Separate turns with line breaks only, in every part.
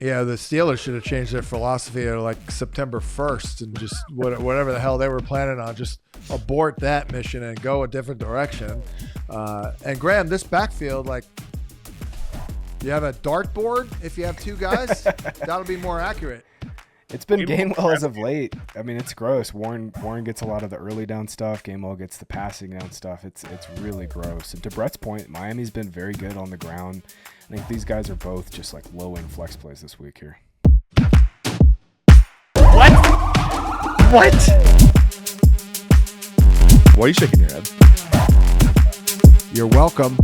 Yeah, the Steelers should have changed their philosophy at like September 1st and just whatever the hell they were planning on, just abort that mission and go a different direction. And Graham, this backfield, like, you have a dartboard if you have two guys? That'll be more accurate.
It's been Gainwell as of late. I mean, it's gross. Warren gets a lot of the early down stuff. Gainwell gets the passing down stuff. It's really gross. And to Brett's point, Miami's been very good on the ground. I think these guys are both just like low-end flex plays this week here.
What? Why are you shaking your head?
You're welcome.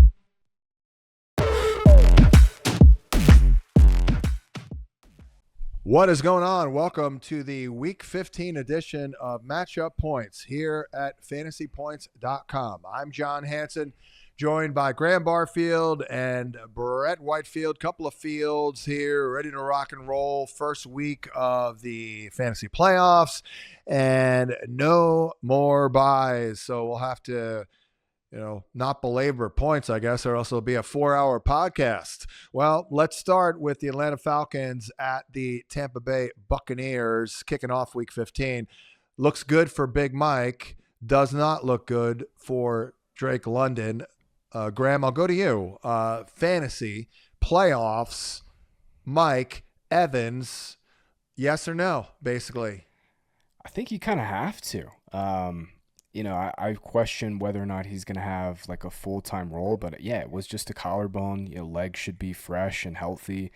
What is going on? Welcome to the Week 15 edition of Matchup Points here at fantasypoints.com. I'm John Hansen, joined by Graham Barfield and Brett Whitefield. Couple of fields here, ready to rock and roll. First week of the fantasy playoffs, and no more buys. So we'll have to not belabor points, I guess, or else it'll be a 4-hour podcast. Well, let's start with the Atlanta Falcons at the Tampa Bay Buccaneers, kicking off Week 15. Looks good for Big Mike. Does not look good for Drake London. Graham, I'll go to you. Fantasy, playoffs, Mike, Evans, yes or no, basically?
I think you kind of have to. I question whether or not he's going to have like a full-time role, but yeah, it was just a collarbone. Legs should be fresh and healthy.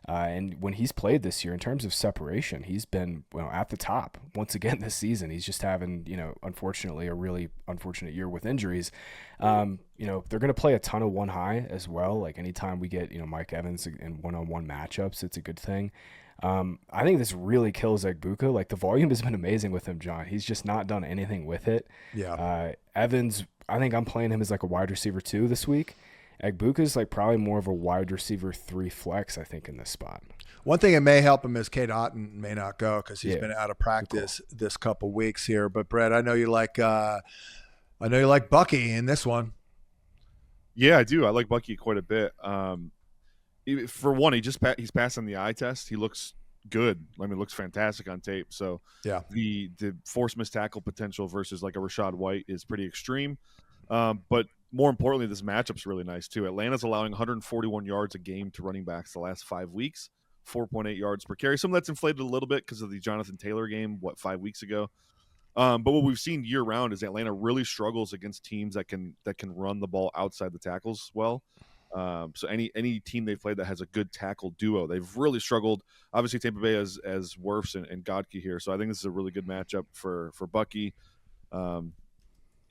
And when he's played this year, in terms of separation, he's been at the top once again this season. He's just having, unfortunately, a really unfortunate year with injuries. They're going to play a ton of one high as well. Like anytime we get, Mike Evans in one-on-one matchups, it's a good thing. I think this really kills Egbuka. Like the volume has been amazing with him, John. He's just not done anything with it.
Yeah.
Evans, I think I'm playing him as like a wide receiver 2 this week. Egbuka's like probably more of a wide receiver 3 flex, I think, in this spot.
One thing that may help him is Cade Otton may not go because he's been out of practice this couple weeks here. But Brett, I know you like Bucky in this one.
Yeah, I do. I like Bucky quite a bit. For one, he's passing the eye test. He looks good. I mean, looks fantastic on tape. So
yeah,
the force missed tackle potential versus like a Rashad White is pretty extreme. But more importantly, this matchup's really nice too. Atlanta's allowing 141 yards a game to running backs the last 5 weeks, 4.8 yards per carry. Some of that's inflated a little bit because of the Jonathan Taylor game, 5 weeks ago. But what we've seen year round is Atlanta really struggles against teams that can run the ball outside the tackles well. So any team they've played that has a good tackle duo, they've really struggled. Obviously, Tampa Bay as Wirfs and Godke here, so I think this is a really good matchup for Bucky.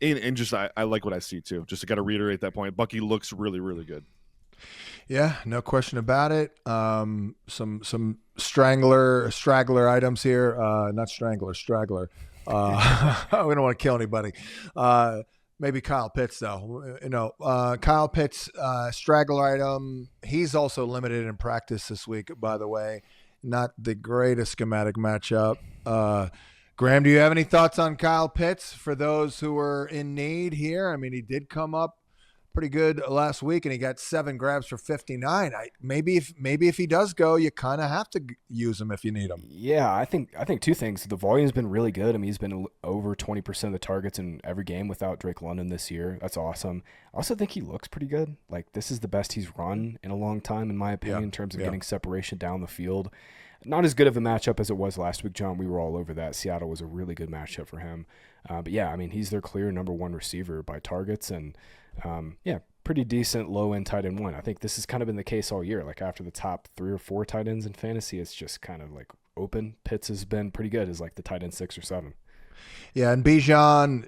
And just I like what I see too. Just to got to reiterate that point, Bucky looks really, really good.
Yeah, no question about it. Some straggler items here. Not strangler, straggler. We don't want to kill anybody. Maybe Kyle Pitts, though. Kyle Pitts, straggler item. He's also limited in practice this week, by the way. Not the greatest schematic matchup. Graham, do you have any thoughts on Kyle Pitts for those who are in need here? I mean, he did come up pretty good last week, and he got 7 grabs for 59. Maybe if he does go, you kind of have to use him if you need him.
Yeah, I think 2 things. The volume's been really good. I mean, he's been over 20% of the targets in every game without Drake London this year. That's awesome. I also think he looks pretty good. Like, this is the best he's run in a long time, in my opinion, in terms of getting separation down the field. Not as good of a matchup as it was last week, John. We were all over that. Seattle was a really good matchup for him. But yeah, I mean, he's their clear number 1 receiver by targets, and pretty decent low-end tight end 1. I think this has kind of been the case all year. Like after the top 3 or 4 tight ends in fantasy, it's just kind of like open. Pitts has been pretty good as like the tight end 6 or 7.
Yeah, and Bijan,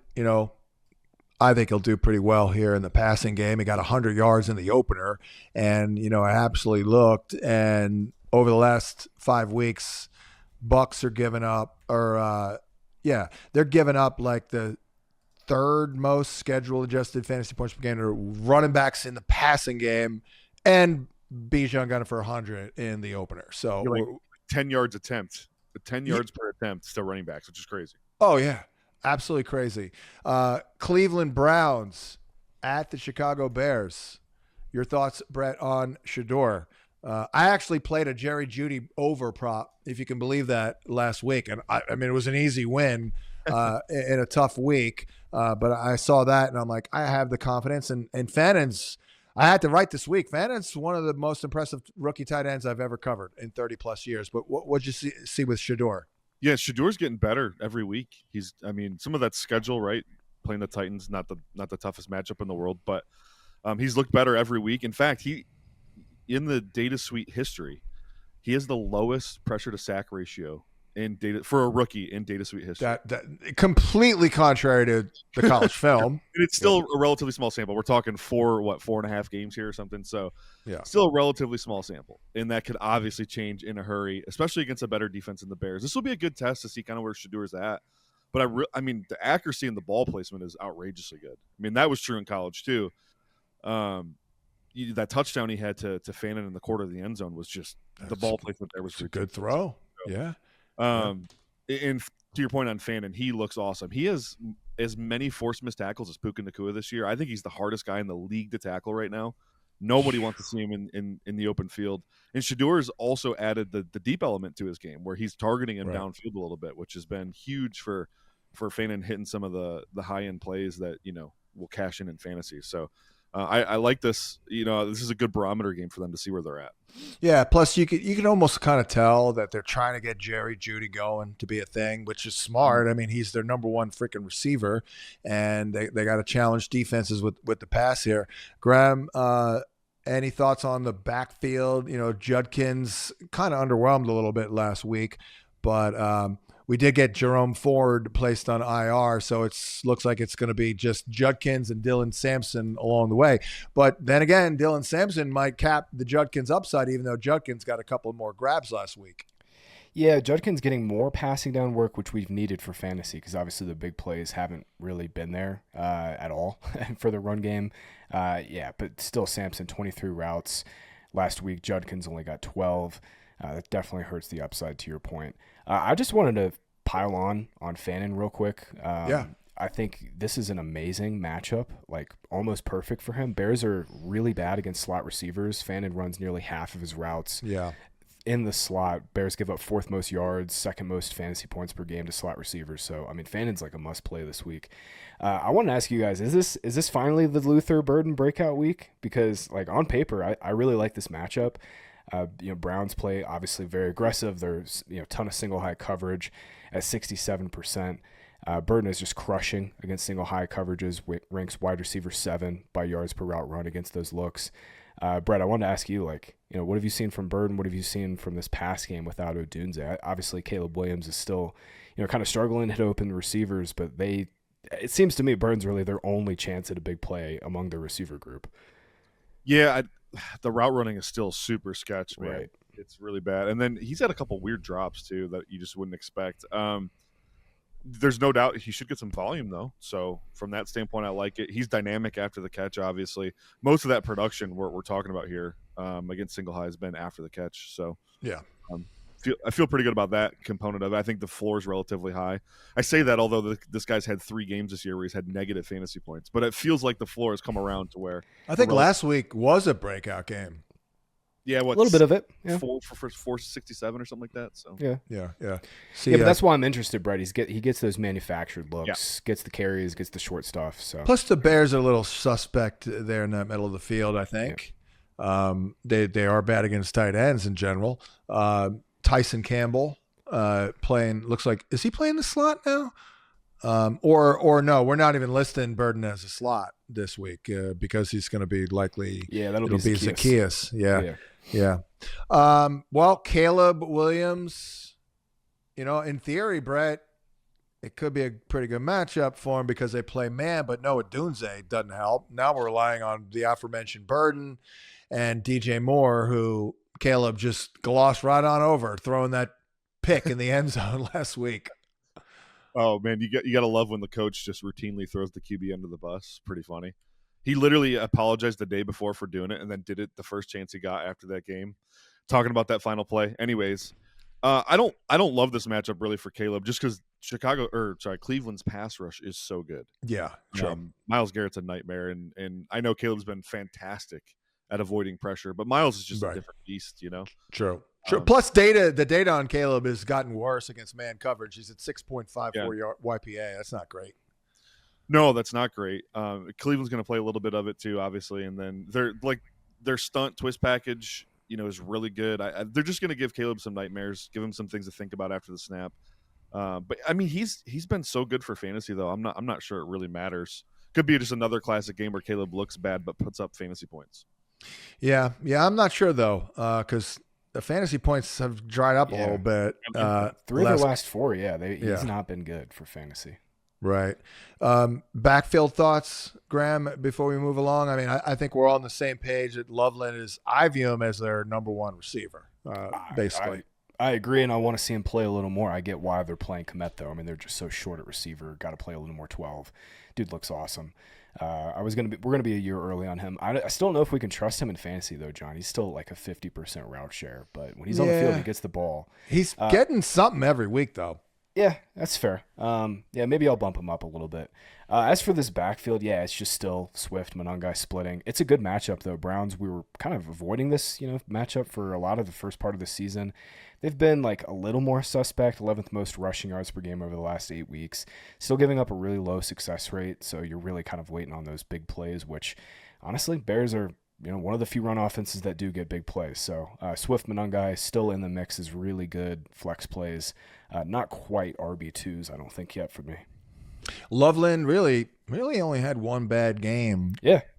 I think he'll do pretty well here in the passing game. He got 100 yards in the opener, and I absolutely looked. And over the last 5 weeks, Bucks are giving up, they're giving up like the 3rd most schedule adjusted fantasy points per game to running backs in the passing game, and Bijan got it for 100 in the opener. So
like 10 yards attempt, 10 yards per attempt to running backs, which is crazy.
Oh yeah, absolutely crazy. Cleveland Browns at the Chicago Bears. Your thoughts, Brett, on Shador? I actually played a Jerry Jeudy over prop, if you can believe that, last week. And I mean, it was an easy win in a tough week. But I saw that and I'm like, I have the confidence. And Fannon's, I had to write this week. Fannon's one of the most impressive rookie tight ends I've ever covered in 30 plus years. But what'd you see with Shador?
Yeah, Shador's getting better every week. Some of that schedule, right? Playing the Titans, not the toughest matchup in the world, but he's looked better every week. In fact, in the data suite history, he has the lowest pressure to sack ratio in data for a rookie in data suite history.
That completely contrary to the college film.
And it's still a relatively small sample. We're talking 4.5 games here or something. So
yeah,
still a relatively small sample. And that could obviously change in a hurry, especially against a better defense in the Bears. This will be a good test to see kind of where Shador's at. But the accuracy in the ball placement is outrageously good. I mean, that was true in college too. That touchdown he had to Fannin in the corner of the end zone was just the ball placement there was
a good throw. Yeah.
And to your point on Fannin, he looks awesome. He has as many forced missed tackles as Puka Nacua this year. I think he's the hardest guy in the league to tackle right now. Nobody wants to see him in the open field. And Shador's also added the deep element to his game where he's targeting him downfield a little bit, which has been huge for Fannin hitting some of the high end plays that will cash in fantasy. So I like this. This is a good barometer game for them to see where they're at.
Yeah. Plus, you can almost kind of tell that they're trying to get Jerry Jeudy going to be a thing, which is smart. I mean, he's their number one freaking receiver, and they got to challenge defenses with the pass here. Graham, any thoughts on the backfield? Judkins kind of underwhelmed a little bit last week, but we did get Jerome Ford placed on IR, so it looks like it's going to be just Judkins and Dylan Sampson along the way. But then again, Dylan Sampson might cap the Judkins upside, even though Judkins got a couple more grabs last week.
Yeah, Judkins getting more passing down work, which we've needed for fantasy because obviously the big plays haven't really been there at all for the run game. But still Sampson, 23 routes. Last week, Judkins only got 12. That definitely hurts the upside to your point. I just wanted to pile on Fannin real quick. I think this is an amazing matchup, like almost perfect for him. Bears are really bad against slot receivers. Fannin runs nearly half of his routes in the slot. Bears give up fourth most yards, second most fantasy points per game to slot receivers. So, Fannin's like a must play this week. I want to ask you guys, is this finally the Luther Burden breakout week? Because like on paper, I really like this matchup. Browns play obviously very aggressive. There's ton of single high coverage at 67%. Burden is just crushing against single high coverages. Ranks wide receiver 7 by yards per route run against those looks. Brett, I wanted to ask you, what have you seen from Burden? What have you seen from this pass game without Odunze? Obviously, Caleb Williams is still kind of struggling to hit open the receivers, but it seems to me Burden's really their only chance at a big play among their receiver group.
Yeah, the route running is still super sketch, man.
Right.
It's really bad. And then he's had a couple weird drops, too, that you just wouldn't expect. There's no doubt he should get some volume, though. So from that standpoint, I like it. He's dynamic after the catch, obviously. Most of that production we're talking about here against single high has been after the catch. So
yeah,
I feel pretty good about that component of it. I think the floor is relatively high. I say that although this guy's had 3 games this year where he's had negative fantasy points, but it feels like the floor has come around to where
I think last week was a breakout game.
Yeah,
a little bit of it. Yeah.
467 or something like that. So
yeah.
But that's why I'm interested, Brett. He gets those manufactured looks, gets the carries, gets the short stuff. So
plus the Bears are a little suspect there in that middle of the field. I think they are bad against tight ends in general. Tyson Campbell playing, looks like, is he playing the slot now? Or no, we're not even listing Burden as a slot this week because he's going to be likely.
Yeah, that'll be
Zacchaeus. Yeah. Well, Caleb Williams, in theory, Brett, it could be a pretty good matchup for him because they play man, but no, Odunze doesn't help. Now we're relying on the aforementioned Burden and DJ Moore, who Caleb just glossed right on over, throwing that pick in the end zone last week.
Oh man, you got to love when the coach just routinely throws the QB under the bus. Pretty funny. He literally apologized the day before for doing it, and then did it the first chance he got after that game. Talking about that final play. Anyways, I don't love this matchup really for Caleb, just because Cleveland's pass rush is so good.
Yeah, sure.
Myles Garrett's a nightmare, and I know Caleb's been fantastic at avoiding pressure. But Miles is just a
Right.
different beast, you know.
True. Plus, the data on Caleb has gotten worse against man coverage. He's at 6.54 yard YPA. That's not great.
No, that's not great. Cleveland's going to play a little bit of it too, obviously, and then their stunt twist package, you know, is really good. They're just going to give Caleb some nightmares, give him some things to think about after the snap. But I mean, he's been so good for fantasy though. I'm not sure it really matters. Could be just another classic game where Caleb looks bad but puts up fantasy points.
Yeah. I'm not sure though, because the fantasy points have dried up a little bit.
3 of the last 4, he's not been good for fantasy.
Right. Backfield thoughts, Graham, before we move along. I mean, I think we're all on the same page that Loveland is, I view him as their number one receiver, basically.
I agree, and I want to see him play a little more. I get why they're playing Kmet, though. I mean, they're just so short at receiver. Got to play a little more 12. Dude looks awesome. We're gonna be a year early on him. I still don't know if we can trust him in fantasy, though, John. He's still like a 50% route share, but when he's on the field, he gets the ball.
He's getting something every week, though.
Yeah, that's fair. Maybe I'll bump him up a little bit. As for this backfield, it's just still Swift, Monangai splitting. It's a good matchup, though. Browns, we were kind of avoiding this, matchup for a lot of the first part of the season. They've been like a little more suspect, 11th most rushing yards per game over the last 8 weeks. Still giving up a really low success rate, so you're really kind of waiting on those big plays, which honestly, Bears are one of the few run offenses that do get big plays. So Swift, Monangai still in the mix is really good flex plays. Not quite RB2s, I don't think, yet for me.
Loveland really only had one bad game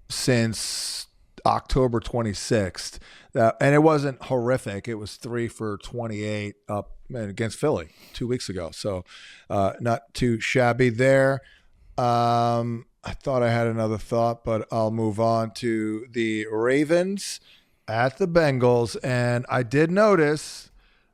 since October 26th. And it wasn't horrific. It was 3 for 28 up against Philly 2 weeks ago. So not too shabby there. I thought I had another thought, but I'll move on to the Ravens at the Bengals. And I did notice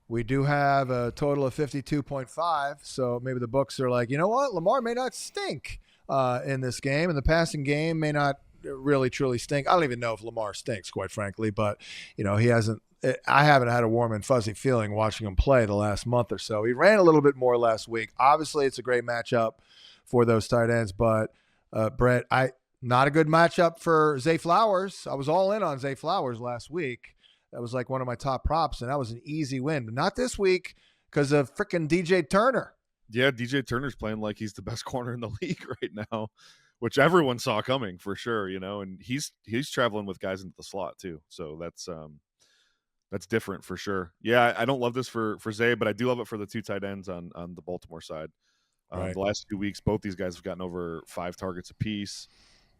we do have a total of 52.5. So maybe the books are like, you know what? Lamar may not stink in this game. And the passing game may not really, truly stink. I don't even know if Lamar stinks, quite frankly. But, he hasn't. I haven't had a warm and fuzzy feeling watching him play the last month or so. He ran a little bit more last week. Obviously, it's a great matchup for those tight ends. But, Brett, not a good matchup for Zay Flowers. I was all in on Zay Flowers last week. That was like one of my top props, and that was an easy win. But not this week because of freaking DJ Turner.
Yeah, DJ Turner's playing like he's the best corner in the league right now, which everyone saw coming for sure, and he's traveling with guys into the slot too. So that's different for sure. Yeah, I don't love this for Zay, but I do love it for the 2 tight ends on the Baltimore side.
Right.
The last 2 weeks, both these guys have gotten over 5 targets apiece.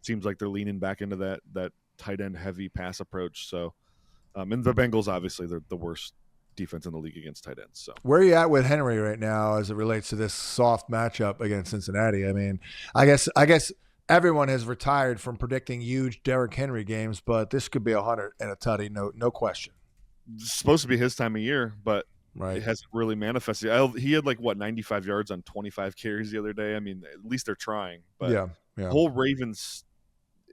Seems like they're leaning back into that tight end heavy pass approach. So, and the Bengals, obviously, they're the worst defense in the league against tight ends. So,
where are you at with Henry right now as it relates to this soft matchup against Cincinnati? I mean, I guess everyone has retired from predicting huge Derrick Henry games, but this could be 100 and a tutty, no question.
It's supposed to be his time of year, but it hasn't really manifested. He had 95 yards on 25 carries the other day. I mean, at least they're trying. But the whole Ravens,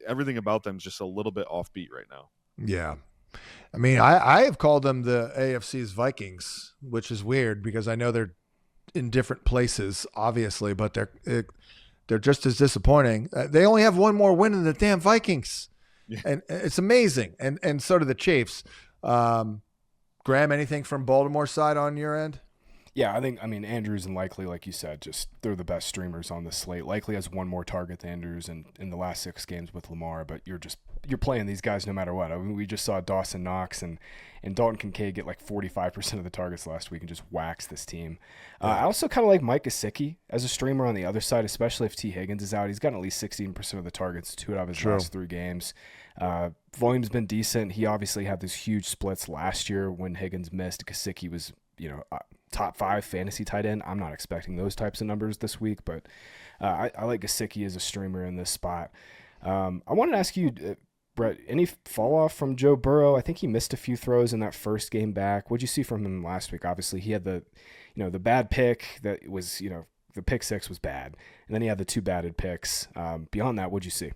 everything about them is just a little bit offbeat right now.
Yeah. I mean, I have called them the AFC's Vikings, which is weird because I know they're in different places, obviously, but they're just as disappointing. They only have one more win than the damn Vikings, and it's amazing. And so do the Chiefs. Graham, anything from Baltimore's side on your end?
Yeah, I mean, Andrews and Likely, like you said, just they're the best streamers on the slate. Likely has one more target than Andrews in the last 6 games with Lamar, but you're playing these guys no matter what. I mean, we just saw Dawson Knox and Dalton Kincaid get 45% of the targets last week and just wax this team. I also kind of like Mike Gesicki as a streamer on the other side, especially if T. Higgins is out. He's gotten at least 16% of the targets 2 out of his last 3 games. Volume's been decent. He obviously had these huge splits last year when Higgins missed. Gesicki was, top 5 fantasy tight end. I'm not expecting those types of numbers this week, but I like Gesicki as a streamer in this spot. I wanted to ask you, Brett, any fall off from Joe Burrow? I think he missed a few throws in that first game back. What'd you see from him last week? Obviously, he had the bad pick that was, the pick 6 was bad, and then he had the 2 batted picks. Beyond that, what'd you see?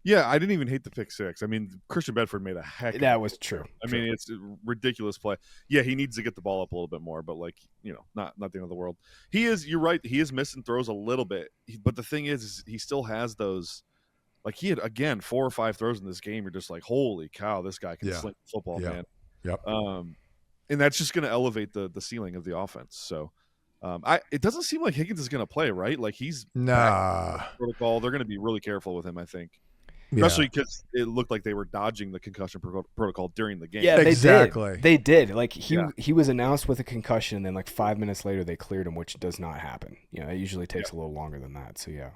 Yeah, I didn't even hate the pick 6. I mean, Christian Bedford made a heck of
that was true.
I mean, it's a ridiculous play. Yeah, he needs to get the ball up a little bit more, but not the end of the world. You're right, he is missing throws a little bit. But the thing is he still has those Like he had again 4 or 5 throws in this game. You're just like, holy cow, this guy can sling the football, man.
Yep.
And that's just going to elevate the ceiling of the offense. So, it doesn't seem like Higgins is going to play, right? Like he's back protocol. They're going to be really careful with him, I think, especially because it looked like they were dodging the concussion protocol during the game.
Yeah,
exactly.
They did. Like he was announced with a concussion, and then like 5 minutes later they cleared him, which does not happen. You know, it usually takes a little longer than that. So
yeah.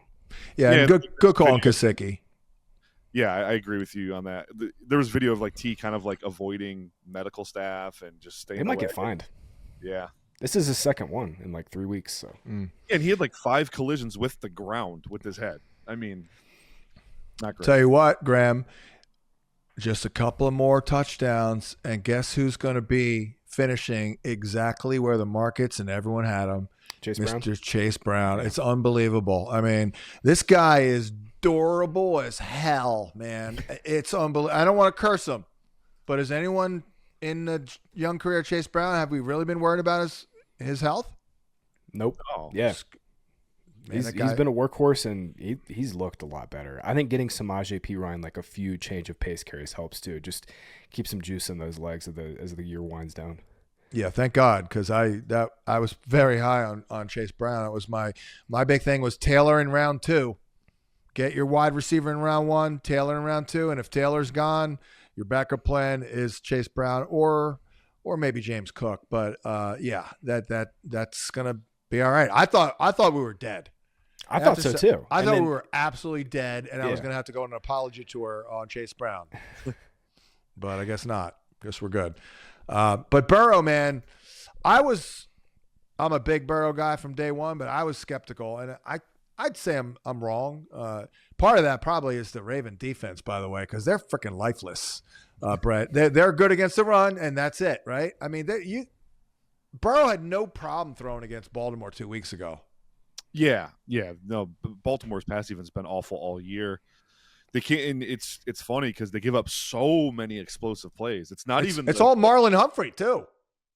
Good call on Kasicki.
Yeah, I agree with you on that. There was video of like T kind of like avoiding medical staff and just staying.
They might get fined.
Yeah.
This is his second one in like 3 weeks. So.
And he had like 5 collisions with the ground with his head. I mean, not great.
Tell you what, Graham, just a couple of more touchdowns, and guess who's going to be finishing exactly where the markets and everyone had him? Mr. Chase Brown. It's unbelievable. I mean, this guy is durable as hell, man. It's unbelievable. I don't want to curse him, but is anyone in the young career of Chase Brown, have we really been worried about his health?
Nope.
Oh,
yeah. Man, he's been a workhorse, and he's looked a lot better. I think getting Samaje Perine like a few change of pace carries helps too. Just keep some juice in those legs as the year winds down.
Yeah, thank God, because I was very high on Chase Brown. It was my big thing was Taylor in round 2. Get your wide receiver in round 1, Taylor in round 2, and if Taylor's gone, your backup plan is Chase Brown or maybe James Cook. But yeah, that's gonna be all right. I thought we were dead.
I thought so too.
I thought we were absolutely dead, and I was gonna have to go on an apology tour on Chase Brown. But I guess not. Guess we're good. But Burrow, man, I'm a big Burrow guy from day one, but I was skeptical, and I'd say I'm wrong. Part of that probably is the Raven defense, by the way, because they're freaking lifeless. Brett, they're good against the run, and that's it, right? I mean, Burrow had no problem throwing against Baltimore 2 weeks ago.
Yeah. No, Baltimore's pass defense has been awful all year. They can't. And it's funny because they give up so many explosive plays. It's all Marlon Humphrey too.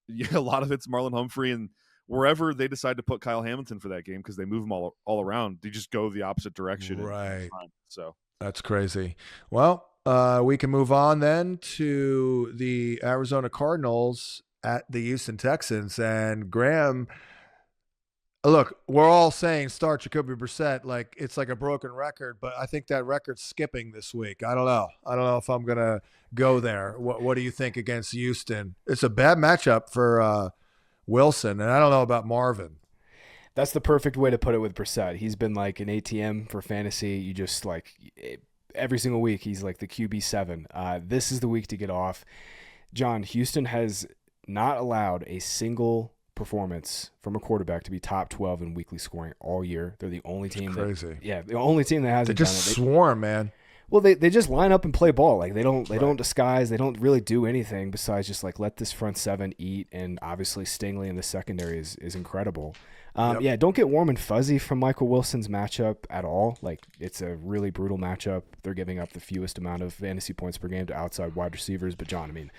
Yeah, a lot of it's Marlon Humphrey, and wherever they decide to put Kyle Hamilton for that game because they move him all around, they just go the opposite direction.
Right.
So that's
crazy. Well, we can move on then to the Arizona Cardinals at the Houston Texans, and Graham. Look, we're all saying start Jacoby Brissett like it's like a broken record, but I think that record's skipping this week. I don't know if I'm going to go there. What do you think against Houston? It's a bad matchup for Wilson, and I don't know about Marvin.
That's the perfect way to put it with Brissett. He's been like an ATM for fantasy. You just like every single week he's like the QB7. This is the week to get off. John, Houston has not allowed a single performance from a quarterback to be top 12 in weekly scoring all year. They're the only team
the
only team that hasn't
done it. They just swarm, man.
Well, they just line up and play ball. Like they don't disguise. They don't really do anything besides just like let this front seven eat. And obviously Stingley in the secondary is incredible. Yeah, don't get warm and fuzzy from Michael Wilson's matchup at all. Like it's a really brutal matchup. They're giving up the fewest amount of fantasy points per game to outside wide receivers. But John, I mean,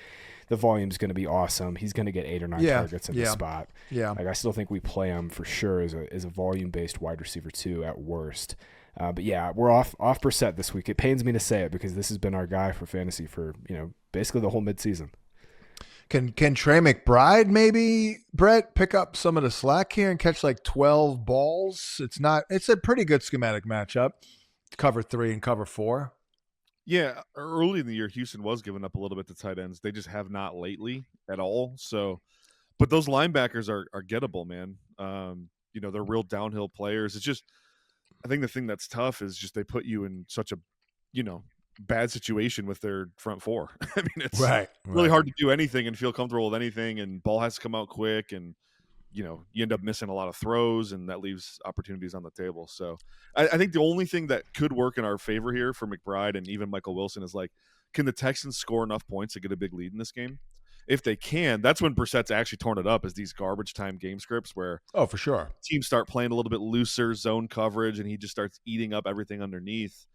the volume's going to be awesome. He's going to get 8 or 9 targets in the spot.
Yeah,
like I still think we play him for sure as a volume based wide receiver 2 at worst. But yeah, we're off Brissett this week. It pains me to say it because this has been our guy for fantasy for basically the whole midseason.
Can Trey McBride maybe, Brett, pick up some of the slack here and catch like 12 balls? It's a pretty good schematic matchup. Cover 3 and cover 4.
Yeah, early in the year, Houston was giving up a little bit to tight ends. They just have not lately at all. So, but those linebackers are gettable, man. They're real downhill players. It's just, I think the thing that's tough is just they put you in such a, bad situation with their front 4. I mean, it's really hard to do anything and feel comfortable with anything, and ball has to come out quick, and you end up missing a lot of throws, and that leaves opportunities on the table. So I think the only thing that could work in our favor here for McBride and even Michael Wilson is like, can the Texans score enough points to get a big lead in this game? If they can, that's when Brissett's actually torn it up, is these garbage time game scripts where
for sure
teams start playing a little bit looser zone coverage and he just starts eating up everything underneath.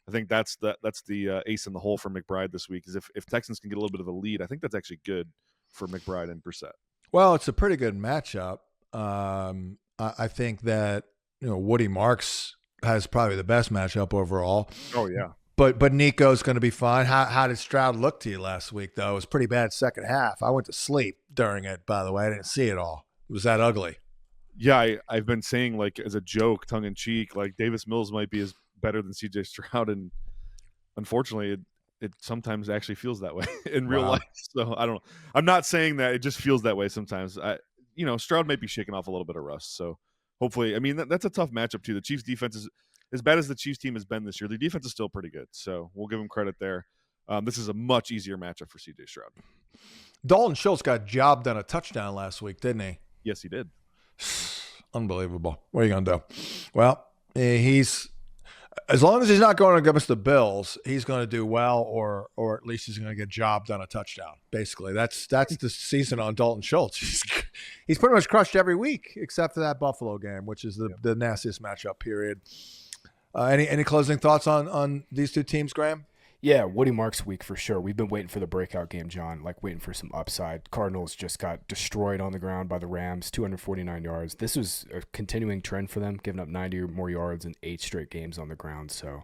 I think that's the ace in the hole for McBride this week, is if Texans can get a little bit of a lead, I think that's actually good for McBride and Brissett.
Well, it's a pretty good matchup. I think that Woody Marks has probably the best matchup overall.
Oh yeah.
But Nico's going to be fine. How did Stroud look to you last week, though? It was pretty bad second half. I went to sleep during it, by the way. I didn't see it all. It was that ugly.
Yeah, I've been saying, like, as a joke, tongue in cheek, like Davis Mills might be better than CJ Stroud, and unfortunately, it sometimes actually feels that way in real life. So I don't know. I'm not saying that, it just feels that way sometimes. Stroud might be shaking off a little bit of rust. So hopefully, I mean, that's a tough matchup too. The Chiefs defense is as bad as the Chiefs team has been this year. The defense is still pretty good. So we'll give them credit there. This is a much easier matchup for CJ Stroud.
Dalton Schultz got jobbed on a touchdown last week, didn't he?
Yes, he did.
Unbelievable. What are you going to do? Well, he's as long as he's not going against the Bills, he's going to do well, or at least he's going to get jobbed on a touchdown. Basically, that's the season on Dalton Schultz. He's pretty much crushed every week except for that Buffalo game, which is the nastiest matchup period. Any closing thoughts on these two teams, Graham?
Yeah, Woody Marks week for sure. We've been waiting for the breakout game, John, like waiting for some upside. Cardinals just got destroyed on the ground by the Rams, 249 yards. This was a continuing trend for them, giving up 90 or more yards in 8 straight games on the ground. So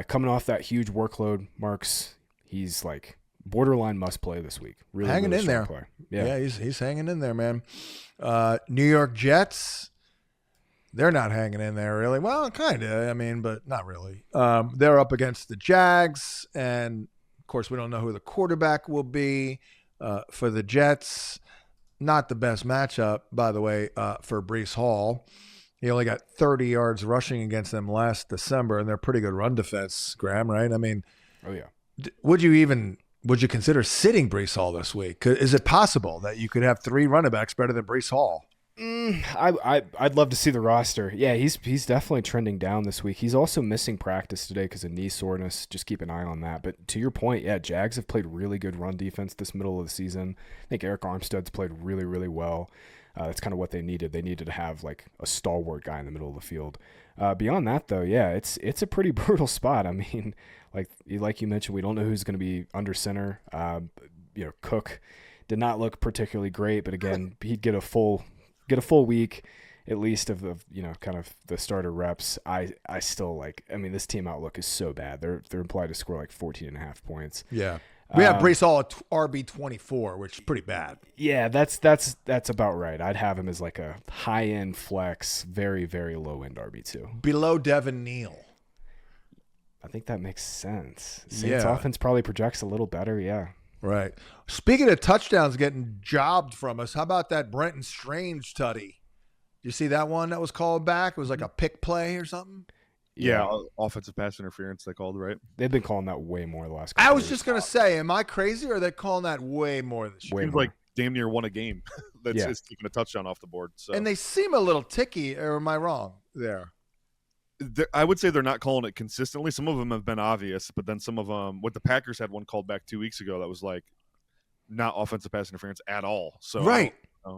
coming off that huge workload, Marks, he's like borderline must play this week. Really
hanging in there.
Play.
Yeah, he's hanging in there, man. New York Jets, they're not hanging in there really. Well, kind of. I mean, but not really. They're up against the Jags, and of course, we don't know who the quarterback will be for the Jets. Not the best matchup, by the way, for Breece Hall. He only got 30 yards rushing against them last December, and they're pretty good run defense, Graham, right? I mean,
oh yeah.
Would you consider sitting Breece Hall this week? Is it possible that you could have 3 running backs better than Breece Hall?
I'd love to see the roster. Yeah, he's definitely trending down this week. He's also missing practice today because of knee soreness. Just keep an eye on that. But to your point, yeah, Jags have played really good run defense this middle of the season. I think Eric Armstead's played really, really well. That's kind of what they needed. They needed to have like a stalwart guy in the middle of the field. Beyond that, though, yeah, it's a pretty brutal spot. I mean, like you mentioned, we don't know who's going to be under center. Cook did not look particularly great, but again, he'd get a full week at least of the kind of the starter reps. I still this team outlook is so bad. They're implied to score like 14.5 points.
Yeah. We have Breece Hall at RB24, which is pretty bad.
Yeah, that's about right. I'd have him as like a high-end flex, very, very low-end RB2.
Below Devin Neal.
I think that makes sense. Saints offense probably projects a little better, yeah.
Right. Speaking of touchdowns getting jobbed from us, how about that Brenton Strange tutty? You see that one that was called back? It was like a pick play or something?
Yeah, offensive pass interference they called, right?
They've been calling that way more the last couple
I was just going to say, am I crazy or are they calling that way more this year?
Seems like damn near won a game. That's taking a touchdown off the board. So.
And they seem a little ticky, or am I wrong there?
I would say they're not calling it consistently. Some of them have been obvious, but then some of them, what the Packers had one called back 2 weeks ago that was like not offensive pass interference at all. So
right.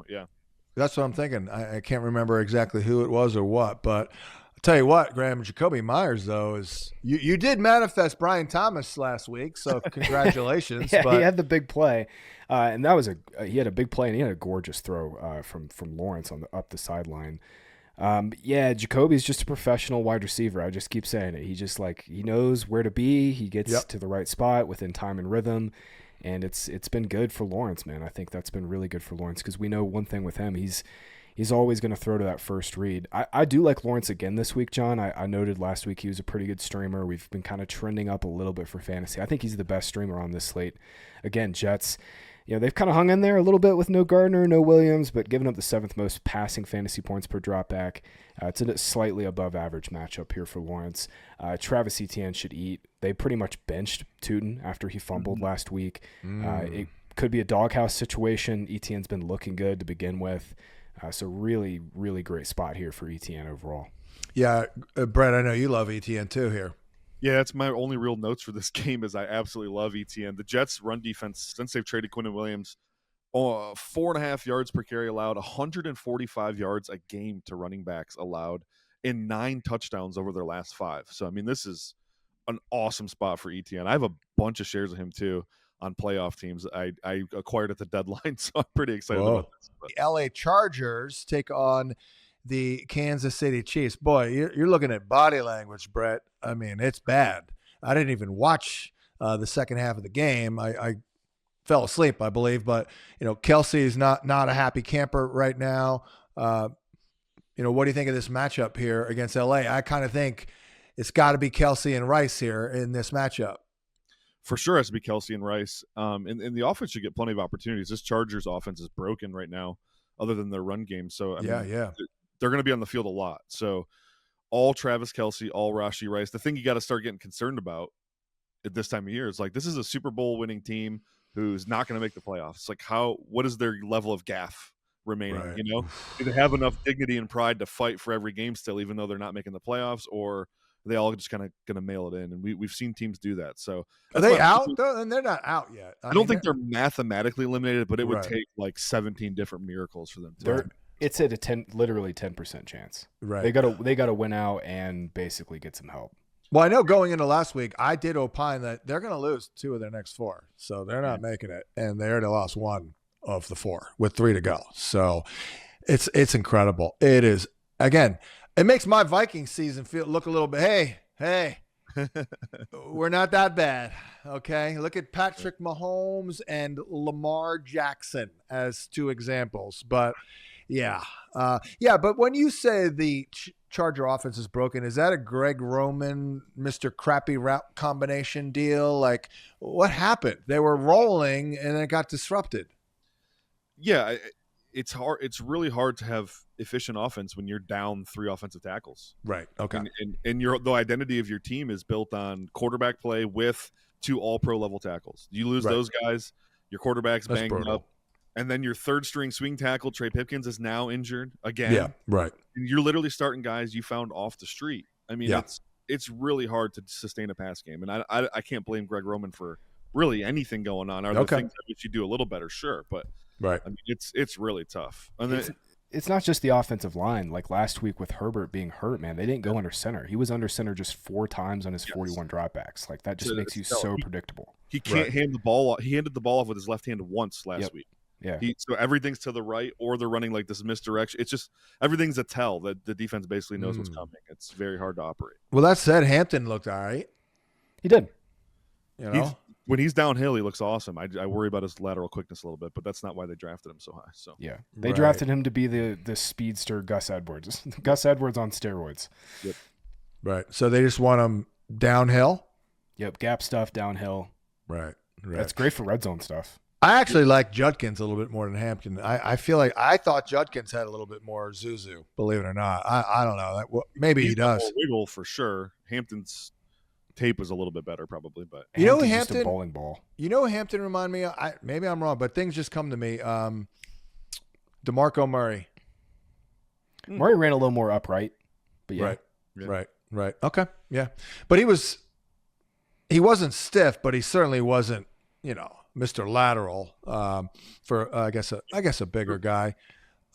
Yeah.
That's what I'm thinking. I can't remember exactly who it was or what, but I'll tell you what, Graham, Jacoby Myers, though, is you did manifest Brian Thomas last week, so congratulations.
Yeah,
but
he had the big play, and that was he had a big play, and he had a gorgeous throw from Lawrence up the sideline. Jacoby's just a professional wide receiver. I just keep saying it. He just he knows where to be. He gets to the right spot within time and rhythm. And it's been good for Lawrence, man. I think that's been really good for Lawrence because we know one thing with him. He's always going to throw to that first read. I do like Lawrence again this week, John. I noted last week he was a pretty good streamer. We've been kind of trending up a little bit for fantasy. I think he's the best streamer on this slate. Again, Jets, they've kind of hung in there a little bit with no Gardner, no Williams, but giving up the 7th most passing fantasy points per dropback. It's a slightly above average matchup here for Lawrence. Travis Etienne should eat. They pretty much benched Tootin after he fumbled last week. It could be a doghouse situation. Etienne's been looking good to begin with. So really, really great spot here for Etienne overall.
Yeah, Brett, I know you love Etienne too here.
Yeah, that's my only real notes for this game is I absolutely love Etienne. The Jets' run defense, since they've traded Quinnen Williams, 4.5 yards per carry allowed, 145 yards a game to running backs allowed, and 9 touchdowns over their last 5. So, I mean, this is an awesome spot for Etienne. I have a bunch of shares of him, too, on playoff teams. I acquired at the deadline, so I'm pretty excited about this.
The LA Chargers take on the Kansas City Chiefs. Boy, you're looking at body language, Brett. I mean, it's bad. I didn't even watch the second half of the game. I fell asleep, I believe, but Kelsey is not a happy camper right now. What do you think of this matchup here against LA? I kind of think it's got to be Kelsey and Rice here in this matchup.
For sure, it has to be Kelsey and Rice. And the offense should get plenty of opportunities. This Chargers offense is broken right now, other than their run game. So they're going to be on the field a lot. So all Travis Kelsey, all Rashee Rice. The thing you got to start getting concerned about at this time of year is like, this is a Super Bowl winning team who's not going to make the playoffs. Like, what is their level of gaff remaining?
Right.
Do they have enough dignity and pride to fight for every game still, even though they're not making the playoffs, or are they all just kind of going to mail it in? And we've seen teams do that. So
are they out though? And they're not out yet.
I don't think they're mathematically eliminated, but it would take like 17 different miracles for them to.
It's at literally 10% chance.
Right.
They gotta win out and basically get some help.
Well, I know going into last week, I did opine that they're going to lose 2 of their next 4. So they're not making it. And they already lost 1 of the 4 with 3 to go. So it's incredible. It is. Again, it makes my Vikings season look a little bit, hey, we're not that bad. Okay. Look at Patrick Mahomes and Lamar Jackson as 2 examples. But but when you say the Charger offense is broken, is that a Greg Roman, Mr. Crappy Route combination deal? Like, what happened? They were rolling and it got disrupted.
Yeah, it's hard. It's really hard to have efficient offense when you're down 3 offensive tackles.
Right. Okay.
And the identity of your team is built on quarterback play with 2 all-pro level tackles. You lose those guys, your quarterback's banged up. And then your third string swing tackle, Trey Pipkins, is now injured again.
Yeah, right.
And you're literally starting guys you found off the street. I mean, it's really hard to sustain a pass game. And I can't blame Greg Roman for really anything going on. Are there things that we should do a little better? Sure. But I mean, it's really tough. And
it's not just the offensive line. Like last week with Herbert being hurt, man, they didn't go under center. He was under center just 4 times on his 41 dropbacks. Like that just makes you so predictable.
He can't hand the ball off. He handed the ball off with his left hand once last week.
Yeah.
So everything's to the right, or they're running like this misdirection. It's just everything's a tell that the defense basically knows what's coming. It's very hard to operate.
Well, that said, Hampton looked all right.
He did.
When he's downhill, he looks awesome. I worry about his lateral quickness a little bit, but that's not why they drafted him so high. So
yeah, they drafted him to be the speedster Gus Edwards. Gus Edwards on steroids.
Yep.
Right. So they just want him downhill.
Yep. Gap stuff downhill.
Right.
That's great for red zone stuff.
I actually like Judkins a little bit more than Hampton. I feel like I thought Judkins had a little bit more Zuzu, believe it or not. I don't know. Maybe he does.
Wiggle for sure. Hampton's tape was a little bit better probably, but
Hampton just a bowling ball.
Hampton remind me of? Maybe I'm wrong, but things just come to me. DeMarco Murray.
Murray ran a little more upright, but
Right. Okay. Yeah. But he wasn't stiff, but he certainly wasn't, Mr. Lateral for I guess a bigger guy.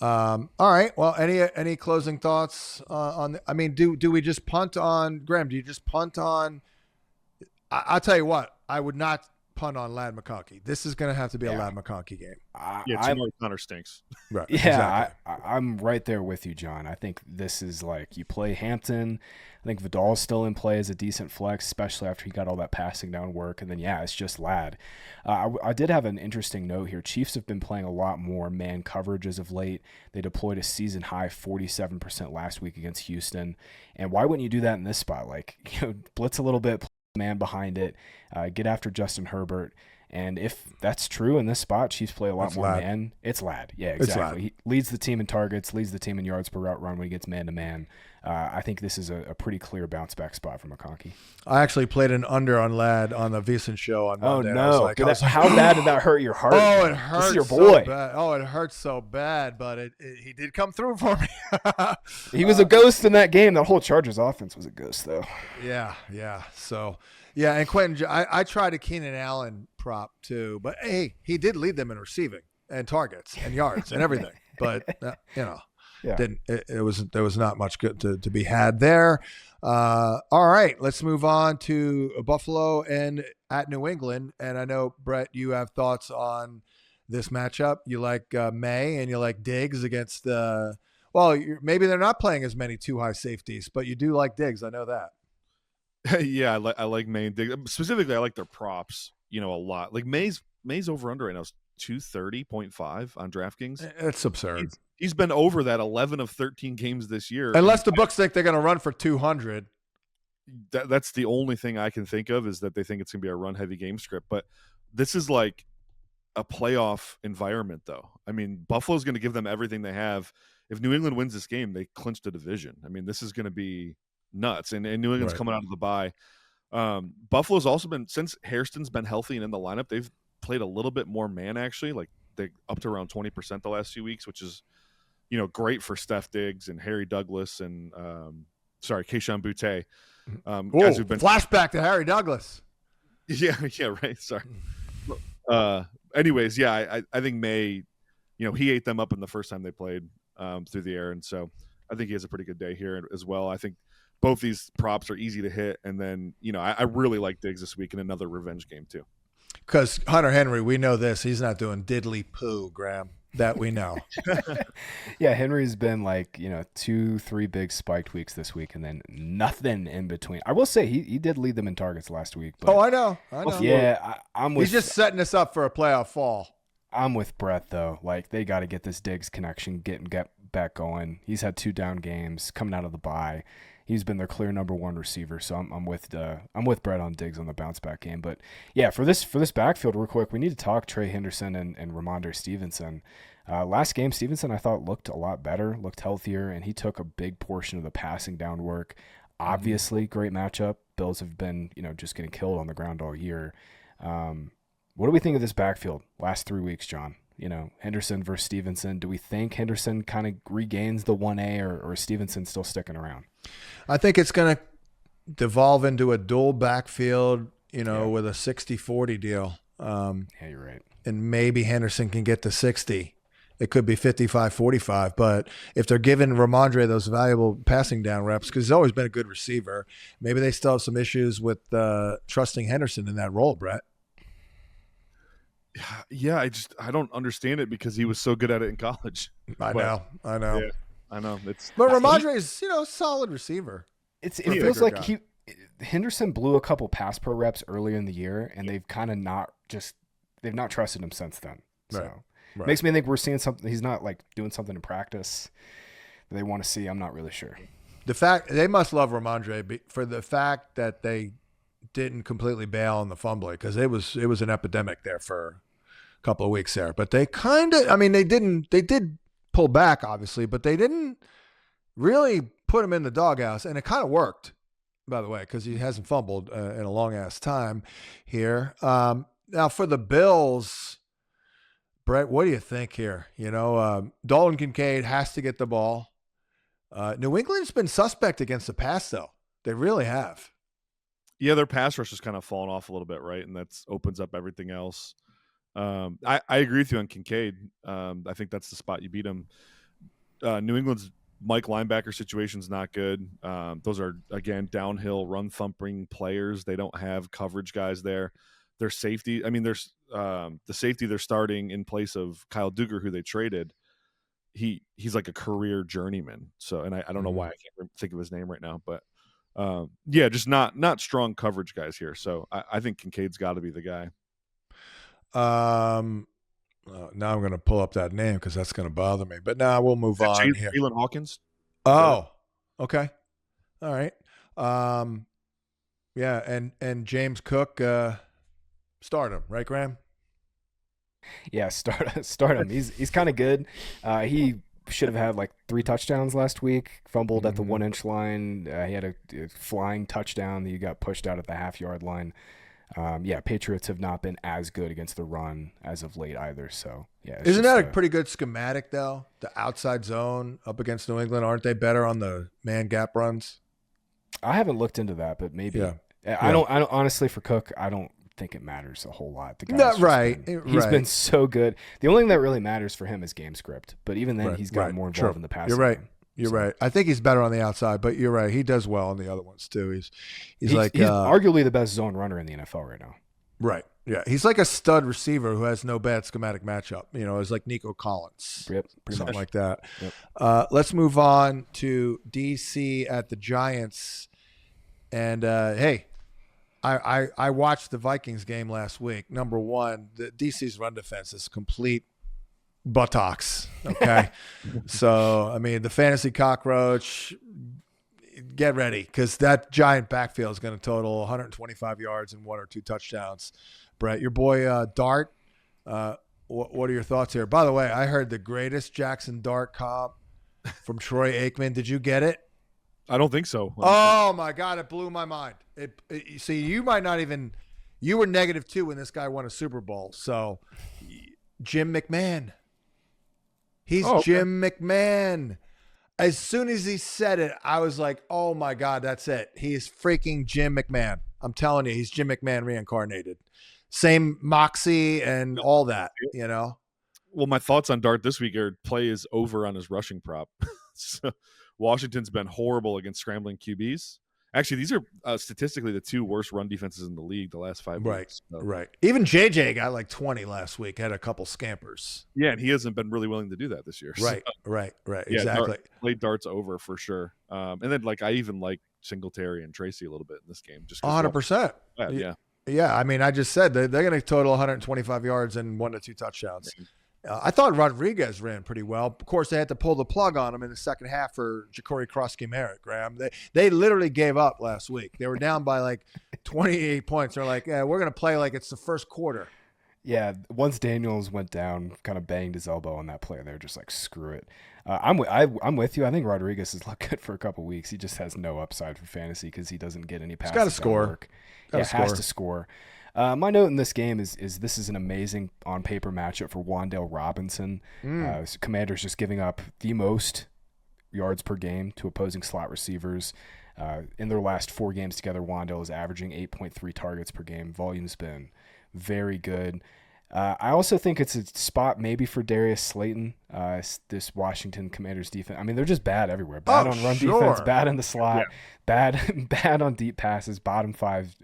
All right. Well, any closing thoughts on? I mean, do we just punt on Graham? Do you just punt on? I'll tell you what. I would not punt on Ladd McConkey. This is going to have to be a Ladd McConkey game.
Connor stinks.
Right.
Yeah,
exactly.
I'm right there with you, John. I think this is like you play Hampton. I think Vidal's still in play as a decent flex, especially after he got all that passing down work. And then, it's just Ladd. I did have an interesting note here. Chiefs have been playing a lot more man coverage as of late. They deployed a season-high 47% last week against Houston. And why wouldn't you do that in this spot? Like, blitz a little bit, man behind it, get after Justin Herbert. And if that's true in this spot, Chiefs play a lot more man. It's Ladd. Yeah, exactly. He leads the team in targets, leads the team in yards per route run when he gets man-to-man. I think this is a pretty clear bounce-back spot for McConkey.
I actually played an under on Ladd on the VSiN show on Monday.
Oh, no. How bad did that hurt your heart?
Oh, it hurts.
This is your boy.
So bad. Oh, it hurts so bad, but he did come through for me.
He was a ghost in that game. That whole Chargers offense was a ghost, though.
Yeah. So, yeah, and Quentin, I tried a Keenan Allen prop too, but hey, he did lead them in receiving and targets and yards and everything. But there was not much good to be had there. All right, let's move on to Buffalo and at New England. And I know, Brett, you have thoughts on this matchup. You like May and you like Diggs against Well, maybe they're not playing as many too high safeties, but you do like Diggs. I know that.
Yeah, I like May and Diggs. Specifically, I like their props, a lot. Like May's over under right now is 230.5 on DraftKings.
It's absurd.
He's been over that 11 of 13 games this year.
Unless the books think they're going to run for 200.
That's the only thing I can think of, is that they think it's going to be a run-heavy game script. But this is like a playoff environment, though. I mean, Buffalo's going to give them everything they have. If New England wins this game, they clinch the division. I mean, this is going to be nuts. And New England's coming out of the bye. Buffalo's also been, since Hairston's been healthy and in the lineup, they've played a little bit more man, actually. Like, they up to around 20% the last few weeks, which is, great for Steph Diggs and Harry Douglas and Kayshon Boutte. Guys who've been
flashback to Harry Douglas.
Yeah, right. Sorry. Anyways, yeah, I think May, he ate them up in the first time they played through the air, and so I think he has a pretty good day here as well. I think both these props are easy to hit, and then I really like Diggs this week in another revenge game too.
Because Hunter Henry, we know this, he's not doing diddly poo, Graham. That we know.
Yeah, Henry's been like 2-3 big spiked weeks this week, and then nothing in between. I will say he did lead them in targets last week. But
I know.
Yeah, I'm with.
He's just setting us up for a playoff fall.
I'm with Brett though. Like, they got to get this Diggs connection, get back going. He's had 2 down games coming out of the bye. He's been their clear number 1 receiver, so I'm with Brett on Diggs on the bounce back game. But yeah, for this backfield, real quick, we need to talk Trey Henderson and Ramondre Stevenson. Last game, Stevenson I thought looked a lot better, looked healthier, and he took a big portion of the passing down work. Obviously, great matchup. Bills have been just getting killed on the ground all year. What do we think of this backfield last 3 weeks, John? Henderson versus Stevenson. Do we think Henderson kind of regains the 1A, or is Stevenson still sticking around?
I think it's going to devolve into a dual backfield, with a 60-40 deal.
Yeah, you're right.
And maybe Henderson can get to 60. It could be 55-45. But if they're giving Ramondre those valuable passing down reps, because he's always been a good receiver, maybe they still have some issues with trusting Henderson in that role, Brett.
Yeah, I don't understand it, because he was so good at it in college.
I know.
Yeah, I know.
But Ramondre is, a solid receiver.
It feels like Henderson blew a couple pass pro reps earlier in the year, and they've kind of they've not trusted him since then. So
Right.
Makes me think we're seeing something. He's not like doing something in practice that they want to see. I'm not really sure.
The fact they must love Ramondre for the fact that they didn't completely bail on the fumbling, because it was an epidemic there for a couple of weeks there. But they they did pull back, obviously, but they didn't really put him in the doghouse, and it kind of worked, by the way, because he hasn't fumbled in a long ass time here. Now for the Bills, Brett, what do you think here? Dalton Kincaid has to get the ball. New England's been suspect against the pass, though. They really have.
Yeah, their pass rush has kind of fallen off a little bit, right? And that opens up everything else. I agree with you on Kincaid. I think that's the spot you beat him. New England's Mike linebacker situation's not good. Those are, again, downhill run thumping players. They don't have coverage guys there. Their safety, there's the safety they're starting in place of Kyle Duggar, who they traded. He's like a career journeyman. So, and I don't know why I can't think of his name right now, but just not strong coverage guys here. So I think Kincaid's got to be the guy.
Now I'm going to pull up that name because that's going to bother me. But now we'll move on here.
Jalen Hawkins.
Oh, okay, all right. Yeah, and James Cook, start him, right, Graham?
Yeah, start him. He's kind of good. He should have had like 3 touchdowns last week. Fumbled at the 1-inch line. He had a flying touchdown that he got pushed out at the half-yard line. Patriots have not been as good against the run as of late either. So yeah,
isn't that a pretty good schematic though? The outside zone up against New England, aren't they better on the man gap runs?
I haven't looked into that, but maybe.
Yeah.
I don't honestly, for Cook, I don't think it matters a whole lot. The guy's he's been so good. The only thing that really matters for him is game script. But even then, he's gotten more involved in the passing.
You're right. You're right. I think he's better on the outside, but you're right. He does well on the other ones too. He's arguably
the best zone runner in the NFL right now.
Right. Yeah, he's like a stud receiver who has no bad schematic matchup. It's like Nico Collins.
Yep, pretty
Something
much.
like that.
Yep.
Let's move on to DC at the Giants. And hey, I watched the Vikings game last week. Number one, the DC's run defense is complete buttocks. Okay, so I mean the fantasy cockroach. Get ready because that giant backfield is going to total 125 yards and 1 or 2 touchdowns. Brett, your boy Dart. What are your thoughts here? By the way, I heard the greatest Jackson Dart comp from Troy Aikman. Did you get it?
I don't think so.
Oh my God, it blew my mind. See, you might not even. You were -2 when this guy won a Super Bowl. So, Jim McMahon. He's Jim McMahon. As soon as he said it, I was like, oh my God, that's it. He's freaking Jim McMahon. I'm telling you, he's Jim McMahon reincarnated. Same moxie and all that,
Well, my thoughts on Dart this week are play is over on his rushing prop. So, Washington's been horrible against scrambling QBs. Actually, these are statistically the 2 worst run defenses in the league the last 5 weeks. So.
Right. Even JJ got like 20 last week, had a couple scampers.
Yeah, and he hasn't been really willing to do that this year.
Right,
so.
right.
Yeah,
exactly.
Play Dart's over for sure. And then I even like Singletary and Tracy a little bit in this game. Just
100%.
Yeah.
Yeah, I mean, I just said they're going to total 125 yards and 1 to 2 touchdowns. I thought Rodriguez ran pretty well. Of course, they had to pull the plug on him in the second half for Ja'Cory Krosky-Merritt, Graham. They literally gave up last week. They were down by like 28 points. They're like, we're going to play like it's the first quarter.
Yeah, once Daniels went down, kind of banged his elbow on that play, they're just like, screw it. I'm with you. I think Rodriguez has looked good for a couple weeks. He just has no upside for fantasy because he doesn't get any passes.
He's got to score.
Has to score. My note in this game is this is an amazing on-paper matchup for Wan'Dale Robinson. Commanders just giving up the most yards per game to opposing slot receivers. In their last 4 games together, Wan'Dale is averaging 8.3 targets per game. Volume's been very good. I also think it's a spot maybe for Darius Slayton, this Washington Commanders defense. I mean, they're just bad everywhere. Bad on run defense, bad in the slot, bad on deep passes, bottom 5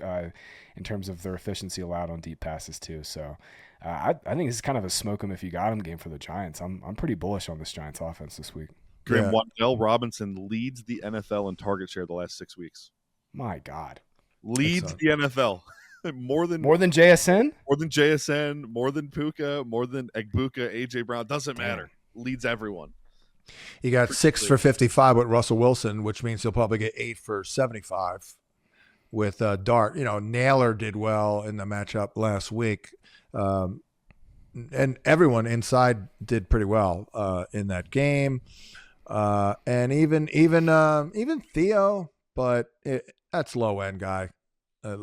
in terms of their efficiency allowed on deep passes too. So I think this is kind of a smoke 'em if you got 'em game for the Giants. I'm pretty bullish on this Giants offense this week.
Graham, Wan'Dale Robinson leads the NFL in target share the last 6 weeks.
My God.
Leads the NFL. More than
JSN?
More than JSN, more than Puka, more than Egbuka, AJ Brown. Doesn't matter. Leads everyone.
He got 6 for 55 with Russell Wilson, which means he'll probably get 8 for 75 with Dart. Naylor did well in the matchup last week. And everyone inside did pretty well in that game. And even Theo, but that's low end guy.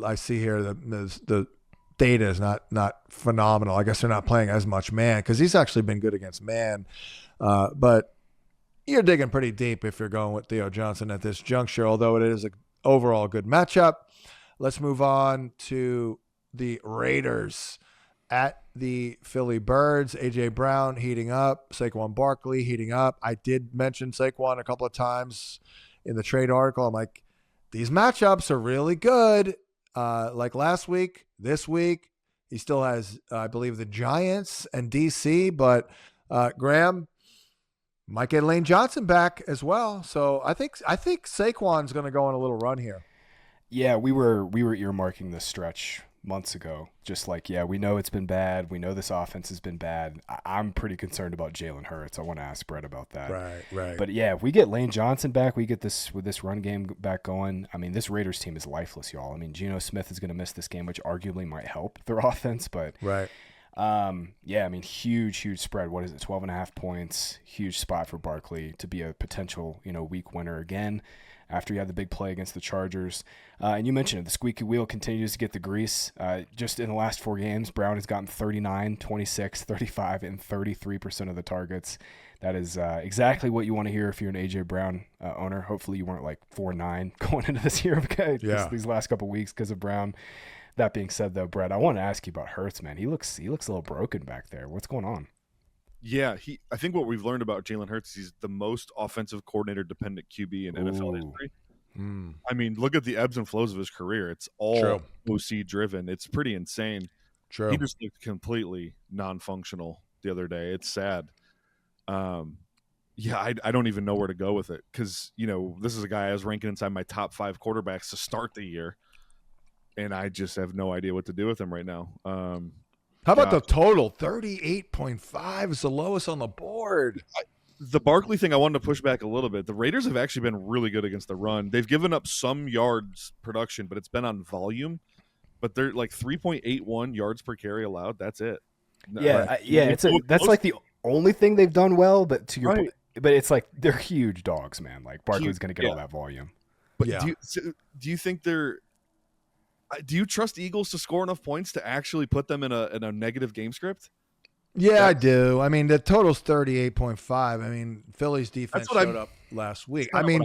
I see here the data is not phenomenal. I guess they're not playing as much man because he's actually been good against man. But you're digging pretty deep if you're going with Theo Johnson at this juncture, although it is an overall good matchup. Let's move on to the Raiders at the Philly Birds. A.J. Brown heating up. Saquon Barkley heating up. I did mention Saquon a couple of times in the trade article. I'm like, these matchups are really good. Like last week, this week, he still has, I believe, the Giants and DC, but Graham might get Lane Johnson back as well. So I think Saquon's going to go on a little run here.
Yeah, we were earmarking this stretch months ago. Just like, we know it's been bad. We know this offense has been bad. I'm pretty concerned about Jalen Hurts. I want to ask Brett about that.
Right.
But if we get Lane Johnson back, we get this run game back going. I mean, this Raiders team is lifeless, y'all. I mean, Geno Smith is going to miss this game, which arguably might help their offense. But
right.
I mean, huge spread. What is it? 12.5 points. Huge spot for Barkley to be a potential, week winner again after you had the big play against the Chargers. And you mentioned it, the squeaky wheel continues to get the grease. Just in the last 4 games, Brown has gotten 39, 26, 35, and 33% of the targets. That is exactly what you want to hear if you're an A.J. Brown owner. Hopefully you weren't like 4-9 going into this year, okay? These last couple weeks because of Brown. That being said, though, Brett, I want to ask you about Hurts, man. He looks a little broken back there. What's going on?
Yeah, I think what we've learned about Jalen Hurts, he's the most offensive coordinator-dependent QB in NFL history. I mean, look at the ebbs and flows of his career. It's all OC-driven. It's pretty insane.
True.
He just looked completely non-functional the other day. It's sad. Yeah, I don't even know where to go with it because, this is a guy I was ranking inside my top 5 quarterbacks to start the year, and I just have no idea what to do with him right now.
How about the total? 38.5 is the lowest on the board.
The Barkley thing, I wanted to push back a little bit. The Raiders have actually been really good against the run. They've given up some yards production, but it's been on volume. But they're like 3.81 yards per carry allowed. That's it.
Yeah, that's like the only thing they've done well. But to your point, but it's like they're huge dogs, man. Like Barkley's going to get all that volume.
But do you think they're? Do you trust Eagles to score enough points to actually put them in a negative game script?
Yeah, I do. I mean, the total's 38.5. I mean, Philly's defense showed up last week. I mean,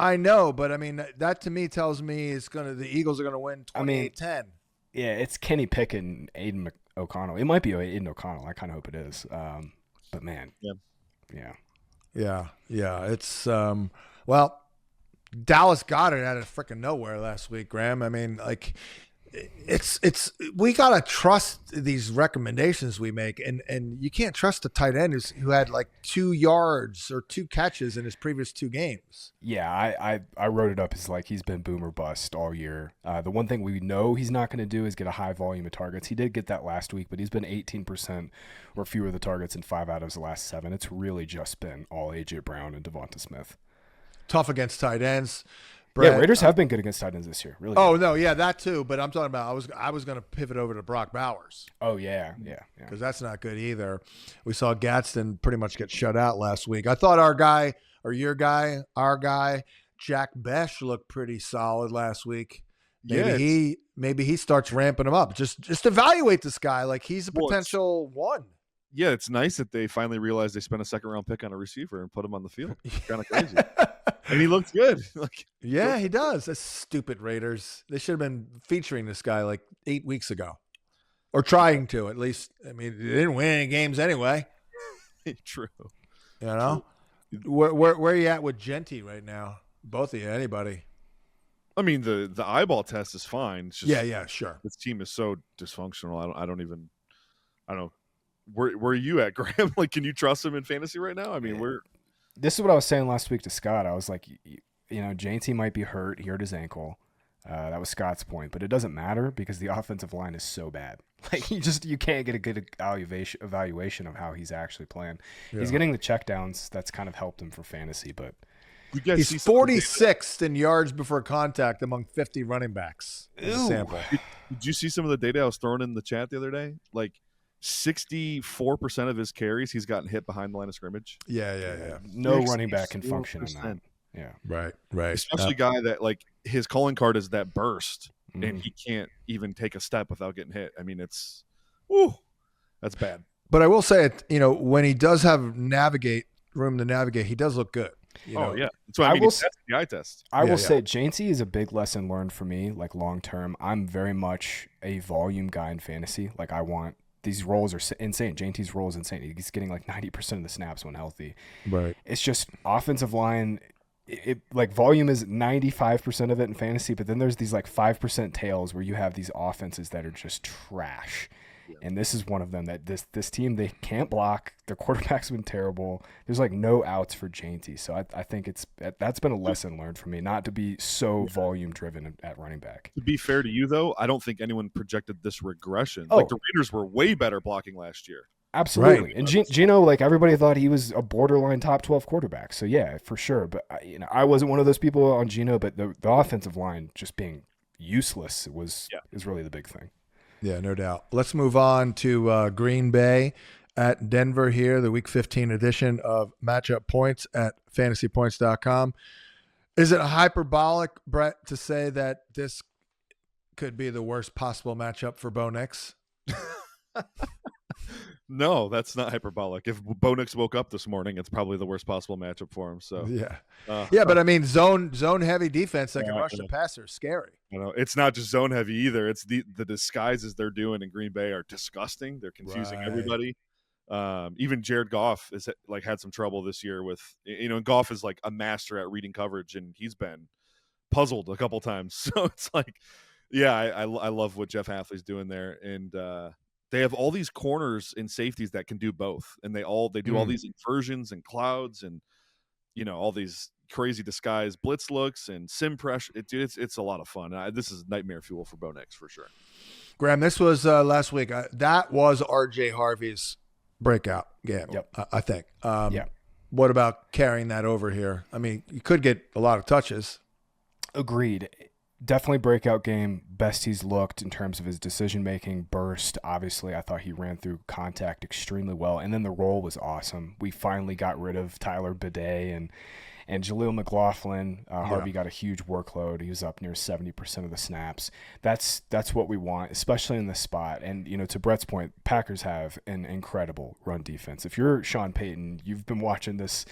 I know, but I mean, that to me tells me the Eagles are going to win 28-10.
Yeah, it's Kenny Pickett and Aiden O'Connell. It might be Aiden O'Connell. I kind of hope it is. But man,
yeah. It's well, Dallas got it out of freaking nowhere last week, Graham. I mean, like, it's we gotta trust these recommendations we make, and you can't trust a tight end who had like 2 yards or 2 catches in his previous 2 games.
Yeah, I wrote it up as like he's been boom or bust all year. The one thing we know he's not going to do is get a high volume of targets. He did get that last week, but he's been 18% or fewer of the targets in 5 out of his last 7. It's really just been all AJ Brown and Devonta Smith.
Tough against tight ends.
Brett, yeah, Raiders have been good against tight ends this year. Really.
Oh
good.
No, yeah, that too. But I'm talking about I was going to pivot over to Brock Bowers.
Oh yeah,
because that's not good either. We saw Gadsden pretty much get shut out last week. I thought our guy, Jack Besh looked pretty solid last week. Maybe he starts ramping him up. Just evaluate this guy like he's a potential one.
Yeah, it's nice that they finally realized they spent a 2nd-round pick on a receiver and put him on the field. It's kind of crazy. And he looks good.
He does. That's stupid Raiders. They should have been featuring this guy like 8 weeks ago. Or trying to, at least. I mean, they didn't win any games anyway.
True.
You know? Where are you at with Genty right now? Both of you, anybody?
I mean, the eyeball test is fine. It's just,
sure.
This team is so dysfunctional. I don't know. Where are you at, Graham? Like, can you trust him in fantasy right now? I mean,
this is what I was saying last week to Scott. I was like, Janty might be hurt. He hurt his ankle. That was Scott's point, but it doesn't matter because the offensive line is so bad. Like you can't get a good evaluation of how he's actually playing. Yeah. He's getting the checkdowns. That's kind of helped him for fantasy, but
he's 46th in yards before contact among 50 running backs. Sample.
Did you see some of the data I was throwing in the chat the other day? Like 64% of his carries, he's gotten hit behind the line of scrimmage.
Yeah.
No running back can function in that. Yeah.
Right.
Especially a guy that like his calling card is that burst, and he can't even take a step without getting hit. I mean, that's bad.
But I will say it. When he does have room to navigate, he does look good.
Yeah. That's why that's the eye test.
I will say Janty is a big lesson learned for me. Like long term, I'm very much a volume guy in fantasy. Like I want. These roles are insane. Janty's role is insane. He's getting like 90% of the snaps when healthy.
Right.
It's just offensive line. It like volume is 95% of it in fantasy, but then there's these like 5% tails where you have these offenses that are just trash. Yeah. And this is one of them that this team, they can't block. Their quarterback's been terrible. There's like no outs for Janty. So I think that's been a lesson learned for me, not to be so volume driven at running back.
To be fair to you though, I don't think anyone projected this regression. Like the Raiders were way better blocking last year.
Absolutely. Right. And Gino, like everybody thought he was a borderline top 12 quarterback. So yeah, for sure. But I wasn't one of those people on Gino, but the offensive line just being useless is really the big thing.
Yeah, no doubt. Let's move on to Green Bay at Denver here, the Week 15 edition of Matchup Points at fantasypoints.com. Is it hyperbolic, Brett, to say that this could be the worst possible matchup for Bo Nix?
No, that's not hyperbolic. If Bo Nix woke up this morning, it's probably the worst possible matchup for him. So
but I mean, zone heavy defense that can rush the passer is scary.
It's not just zone heavy either. It's the disguises they're doing in Green Bay are disgusting. They're confusing everybody. Even Jared Goff is like had some trouble this year with and Goff is like a master at reading coverage, and he's been puzzled a couple times. So it's like Yeah, I love what Jeff Hafley's doing there, and they have all these corners and safeties that can do both, and they do all these inversions and clouds, and all these crazy disguise blitz looks and sim pressure. It's a lot of fun. This is nightmare fuel for Bo Nix for sure.
Graham, this was last week. That was R.J. Harvey's breakout game.
Yep.
I think.
Yeah.
What about carrying that over here? I mean, you could get a lot of touches.
Agreed. Definitely breakout game. Best he's looked in terms of his decision-making, burst. Obviously, I thought he ran through contact extremely well. And then the roll was awesome. We finally got rid of Tyler Bidet and Jaleel McLaughlin. Harvey got a huge workload. He was up near 70% of the snaps. That's what we want, especially in this spot. And, to Brett's point, Packers have an incredible run defense. If you're Sean Payton, you've been watching this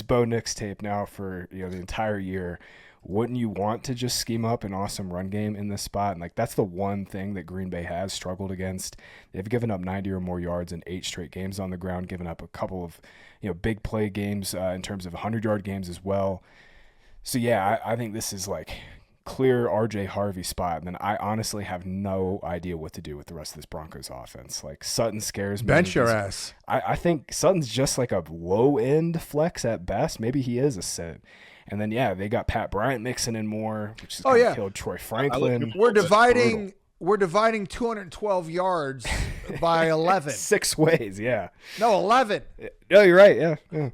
Bo Nix tape now for the entire year. Wouldn't you want to just scheme up an awesome run game in this spot? And that's the one thing that Green Bay has struggled against. They've given up 90 or more yards in 8 straight games on the ground, given up a couple of big play games in terms of 100-yard games as well. So yeah, I think this is clear RJ Harvey spot, and then I honestly have no idea what to do with the rest of this Broncos offense. Sutton scares me.
Bench your ass.
I think Sutton's just a low end flex at best. Maybe he is a sit. And then they got Pat Bryant mixing in more, which has killed Troy Franklin.
We're dividing 212 yards by 11.
6 ways, yeah.
No, 11.
No, you're right. Yeah.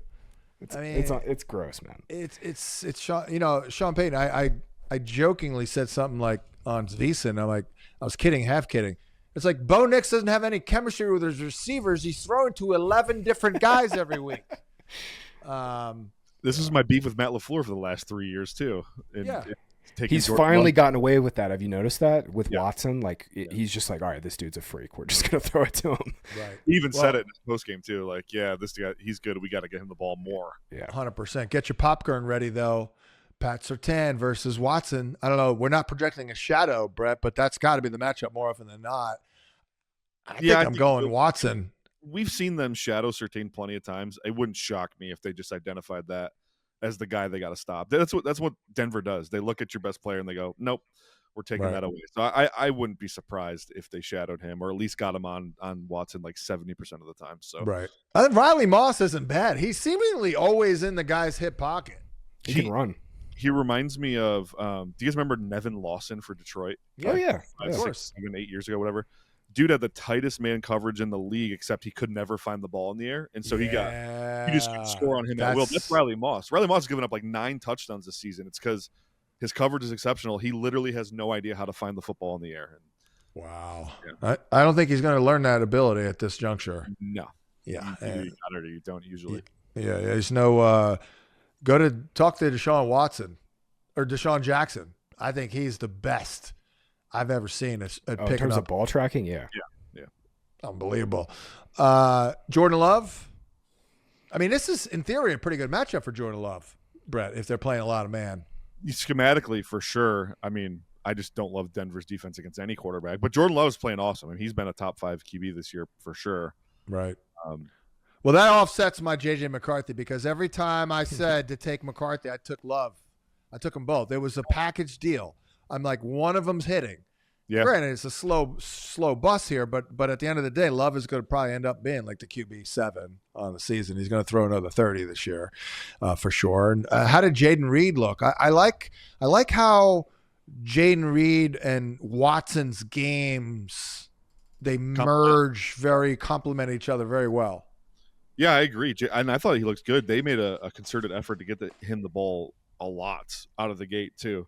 It's gross, man.
It's Sean Payton. I jokingly said something on Zveason. I was kidding, half kidding. It's Bo Nix doesn't have any chemistry with his receivers. He's throwing to 11 different guys every week.
This is my beef with Matt LaFleur for the last 3 years too.
He's finally gotten away with that. Have you noticed that with Watson? He's just all right, this dude's a freak. We're just gonna throw it to him.
Right.
He even said it in his post game too. This guy, he's good. We got to get him the ball more.
Yeah,
100%. Get your popcorn ready though. Pat Surtain versus Watson. I don't know. We're not projecting a shadow, Brett, but that's got to be the matchup more often than not. I think I'm going Watson.
We've seen them shadow Surtain plenty of times. It wouldn't shock me if they just identified that as the guy they got to stop. That's what Denver does. They look at your best player and they go, nope, we're taking that away. So I wouldn't be surprised if they shadowed him or at least got him on Watson 70% of the time. So
right. Riley Moss isn't bad. He's seemingly always in the guy's hip pocket.
He can run.
He reminds me of do you guys remember Nevin Lawson for Detroit?
Oh yeah.
6, 7, 8 years ago, whatever. Dude had the tightest man coverage in the league, except he could never find the ball in the air, and so he just could score on him at will. That's Riley Moss. Riley Moss has given up 9 touchdowns this season. It's because his coverage is exceptional. He literally has no idea how to find the football in the air.
Wow. Yeah. I don't think he's going to learn that ability at this juncture.
No.
Yeah.
You don't usually.
Yeah. There's no go to talk to Deshaun Watson or Deshaun Jackson. I think he's the best I've ever seen at picking
in terms
up
of ball tracking. Yeah.
Unbelievable. Jordan Love. I mean, this is in theory a pretty good matchup for Jordan Love, Brett, if they're playing a lot of man.
Schematically, for sure. I mean, I just don't love Denver's defense against any quarterback, but Jordan Love is playing awesome. I mean, he's been a top 5 QB this year for sure.
Right. Well, that offsets my J.J. McCarthy because every time I said to take McCarthy, I took Love. I took them both. It was a package deal. I'm one of them's hitting. Yeah. Granted, it's a slow bus here, but at the end of the day, Love is going to probably end up being the QB7 on the season. He's going to throw another 30 this year, for sure. And how did Jaden Reed look? I like how Jaden Reed and Watson's games they merge, very complement each other very well.
Yeah, I agree, and I thought he looked good. They made a concerted effort to get him the ball a lot out of the gate too.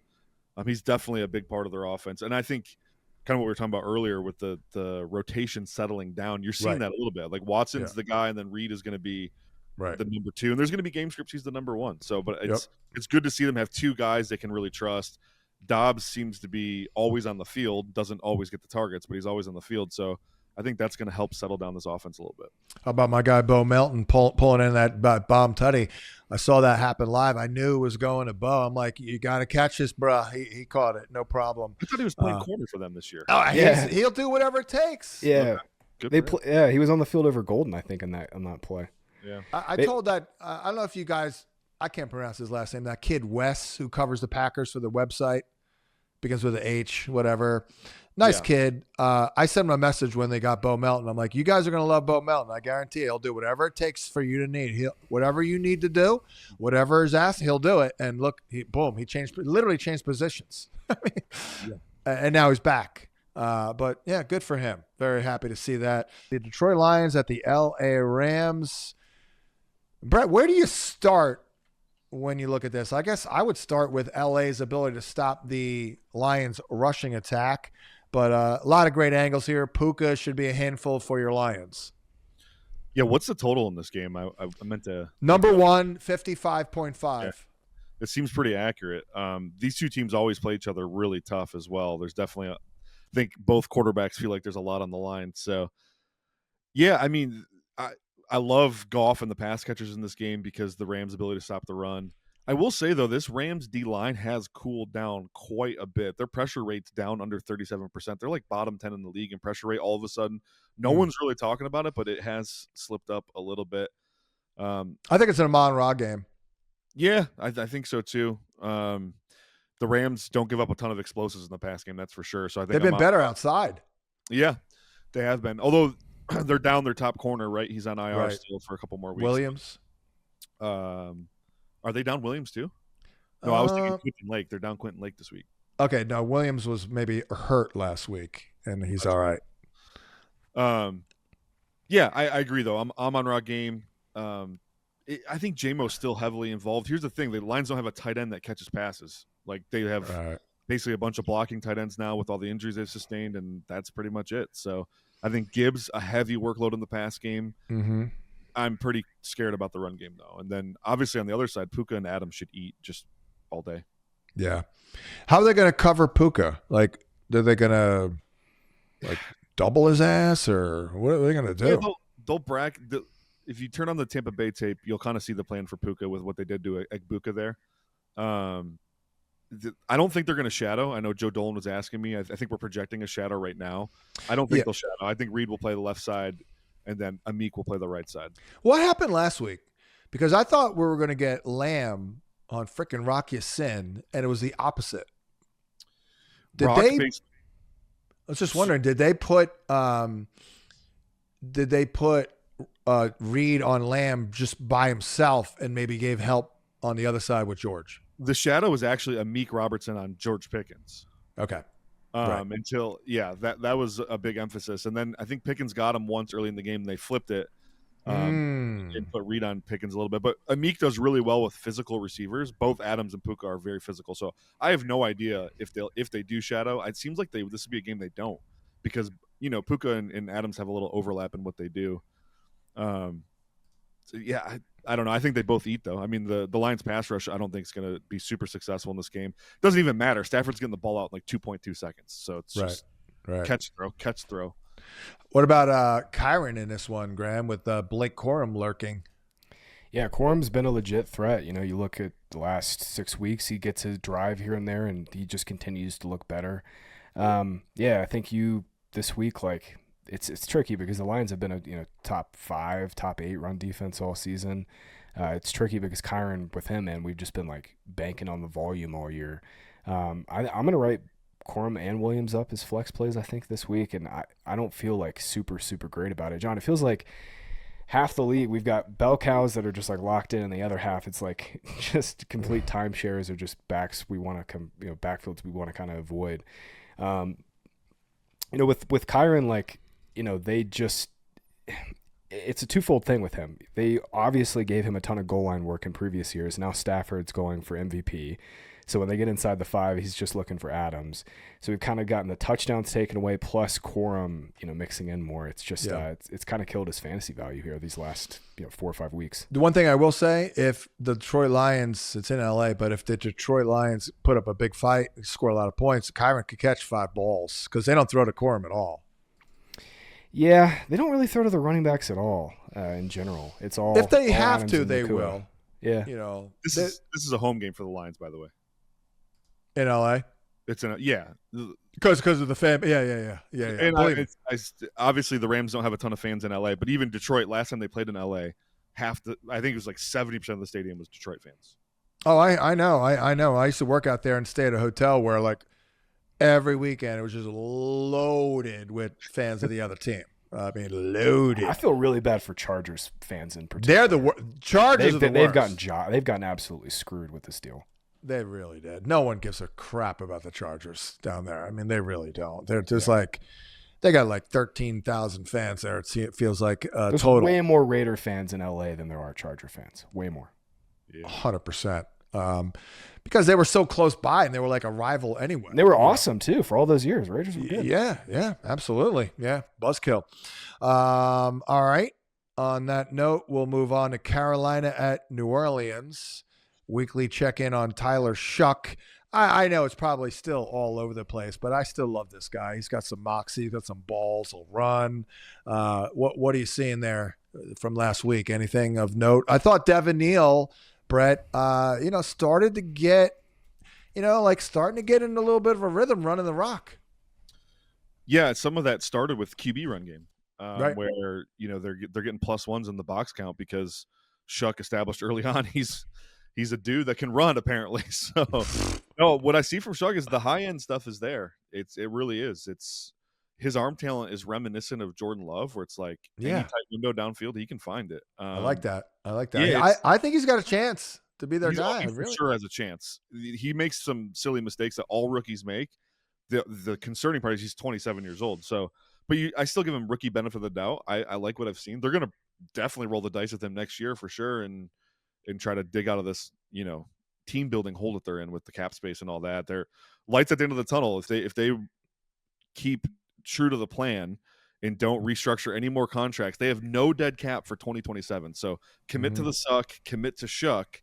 He's definitely a big part of their offense. And I think kind of what we were talking about earlier with the rotation settling down, you're seeing that a little bit. Watson's the guy, and then Reed is going to be the number 2. And there's going to be game scripts he's the number 1. So, but it's good to see them have 2 guys they can really trust. Dobbs seems to be always on the field, doesn't always get the targets, but he's always on the field. So I think that's going to help settle down this offense a little bit.
How about my guy Bo Melton pulling in that bomb tutty? I saw that happen live. I knew it was going to Bo. I'm like, you got to catch this, bruh. He caught it, no problem.
I thought he was playing corner for them this year.
Oh, he'll do whatever it takes.
Yeah, he was on the field over Golden, I think, on that play.
Yeah,
I told that. I don't know if you guys. I can't pronounce his last name. That kid Wes, who covers the Packers for the website. begins with an H, whatever. Nice kid. I sent him a message when they got Bo Melton. I'm like, you guys are going to love Bo Melton. I guarantee he'll do whatever it takes for you to need. Whatever you need to do, whatever is asked, he'll do it. And look, he literally changed positions. And now he's back. But yeah, good for him. Very happy to see that. The Detroit Lions at the LA Rams. Brett, where do you start when you look at this? I guess I would start with LA's ability to stop the Lions' rushing attack. But a lot of great angles here. Puka should be a handful for your Lions.
Yeah, what's the total in this game? I meant to.
Number one, 55.5.
Yeah. It seems pretty accurate. These two teams always play each other really tough as well. There's definitely I think both quarterbacks feel like there's a lot on the line. So, yeah, I mean, I love Goff and the pass catchers in this game because the Rams' ability to stop the run. I will say, though, this Rams D-line has cooled down quite a bit. Their pressure rate's down under 37%. They're like bottom 10 in the league in pressure rate all of a sudden. No one's really talking about it, but it has slipped up a little bit.
I think it's an Amon-Ra game.
Yeah, I think so, too. The Rams don't give up a ton of explosives in the pass game, that's for sure. So I think
they've been better outside.
Yeah, they have been. Although they're down their top corner, right? He's on IR still for a couple more weeks.
Williams.
Are they down Williams too? No, I was thinking Quentin Lake. They're down Quentin Lake this week.
Okay, no, Williams was maybe hurt last week, and he's all right.
Yeah, I agree though. I'm on Ra game. I think J-Mo's still heavily involved. Here's the thing: the Lions don't have a tight end that catches passes. Like they have basically a bunch of blocking tight ends now with all the injuries they've sustained, and that's pretty much it. So I think Gibbs a heavy workload in the pass game.
Mm-hmm.
I'm pretty scared about the run game, though. And then, obviously, on the other side, Puka and Adams should eat just all day.
Yeah. How are they going to cover Puka? Like, are they going to double his ass, or what are they going to do?
Yeah, they'll brag. If you turn on the Tampa Bay tape, you'll kind of see the plan for Puka with what they did to Egbuka there. I don't think they're going to shadow. I know Joe Dolan was asking me. I think we're projecting a shadow right now. I don't think they'll shadow. I think Reed will play the left side, and then Amik will play the right side.
What happened last week? Because I thought we were going to get Lamb on frickin' Rock Ya-Sin, and it was the opposite. I was just wondering, did they put Reed on Lamb just by himself and maybe gave help on the other side with George?
The shadow was actually Amik Robertson on George Pickens.
Okay.
Right. Until that was a big emphasis, and then I think Pickens got him once early in the game. And they flipped it and put Reed on Pickens a little bit. But Amik does really well with physical receivers. Both Adams and Puka are very physical, so I have no idea if they do shadow. It seems like this would be a game they don't, because Puka and Adams have a little overlap in what they do. So yeah, I don't know. I think they both eat, though. I mean, the Lions pass rush, I don't think is going to be super successful in this game. Doesn't even matter. Stafford's getting the ball out in like 2.2 seconds. So it's just catch, throw.
What about Kyron in this one, Graham, with Blake Corum lurking?
Yeah, Corum's been a legit threat. You look at the last 6 weeks, he gets his drive here and there, and he just continues to look better. I think this week, it's tricky because the Lions have been a top 5, top 8 run defense all season. It's tricky because Kyron with him, and we've just been banking on the volume all year. I'm going to write Corum and Williams up as flex plays, I think, this week, and I don't feel super, super great about it. John, it feels like half the league, we've got bell cows that are just locked in, and the other half, it's just complete timeshares or just backs we want to backfields we want to kind of avoid. With Kyron, they just it's a twofold thing with him. They obviously gave him a ton of goal line work in previous years. Now Stafford's going for MVP. So when they get inside the 5, he's just looking for Adams. So we've kind of gotten the touchdowns taken away, plus Corum, mixing in more. It's just it's kind of killed his fantasy value here these last 4 or 5 weeks.
The one thing I will say, if the Detroit Lions, it's in LA, but if the Detroit Lions put up a big fight, score a lot of points, Kyron could catch 5 balls because they don't throw to Corum at all.
Yeah, they don't really throw to the running backs at all in general. It's all
if they
all
have
Adams
to,
and
they
Nakua.
will.
Yeah,
this is a home game for the Lions, by the way.
In LA,
it's
because of the fan. Yeah.
And obviously the Rams don't have a ton of fans in LA, but even Detroit. Last time they played in LA, I think it was 70% of the stadium was Detroit fans.
Oh, I know. I know. I used to work out there and stay at a hotel where every weekend. It was just loaded with fans of the other team. I mean, loaded.
I feel really bad for Chargers fans in particular.
They're the Chargers.
They've gotten absolutely screwed with this deal.
They really did. No one gives a crap about the Chargers down there. I mean, they really don't. They're just like, they got like 13,000 fans there. It feels like
There's
total.
way more Raider fans in LA than there are Charger fans. Way more.
100%. Because they were so close by and they were like a rival anyway.
And they were awesome too for all those years. Raiders were good.
Yeah, absolutely. Yeah, buzzkill. All right. On that note, we'll move on to Carolina at New Orleans. Weekly check-in on Tyler Shuck. I know it's probably still all over the place, but I still love this guy. He's got some moxie, he's got some balls, he'll run. What are you seeing there from last week? Anything of note? I thought Devin Neal, Brett, started to get, starting to get in a little bit of a rhythm running the rock.
Yeah, some of that started with QB run game,
right,
where they're getting +1s in the box count because Shuck established early on he's a dude that can run apparently. So no, what I see from Shuck is the high end stuff is there. It really is. It's his arm talent is reminiscent of Jordan Love, where it's like any tight window downfield he can find it.
I like that.
Yeah,
I think he's got a chance to be their guy.
He for sure has a chance. He makes some silly mistakes that all rookies make. The concerning part is he's 27 years old. So, but I still give him rookie benefit of the doubt. I like what I've seen. They're going to definitely roll the dice with him next year for sure, and try to dig out of this, team building hole that they're in with the cap space and all that. They're lights at the end of the tunnel. If they keep true to the plan and don't restructure any more contracts, they have no dead cap for 2027. So commit to the suck, commit to Shuck,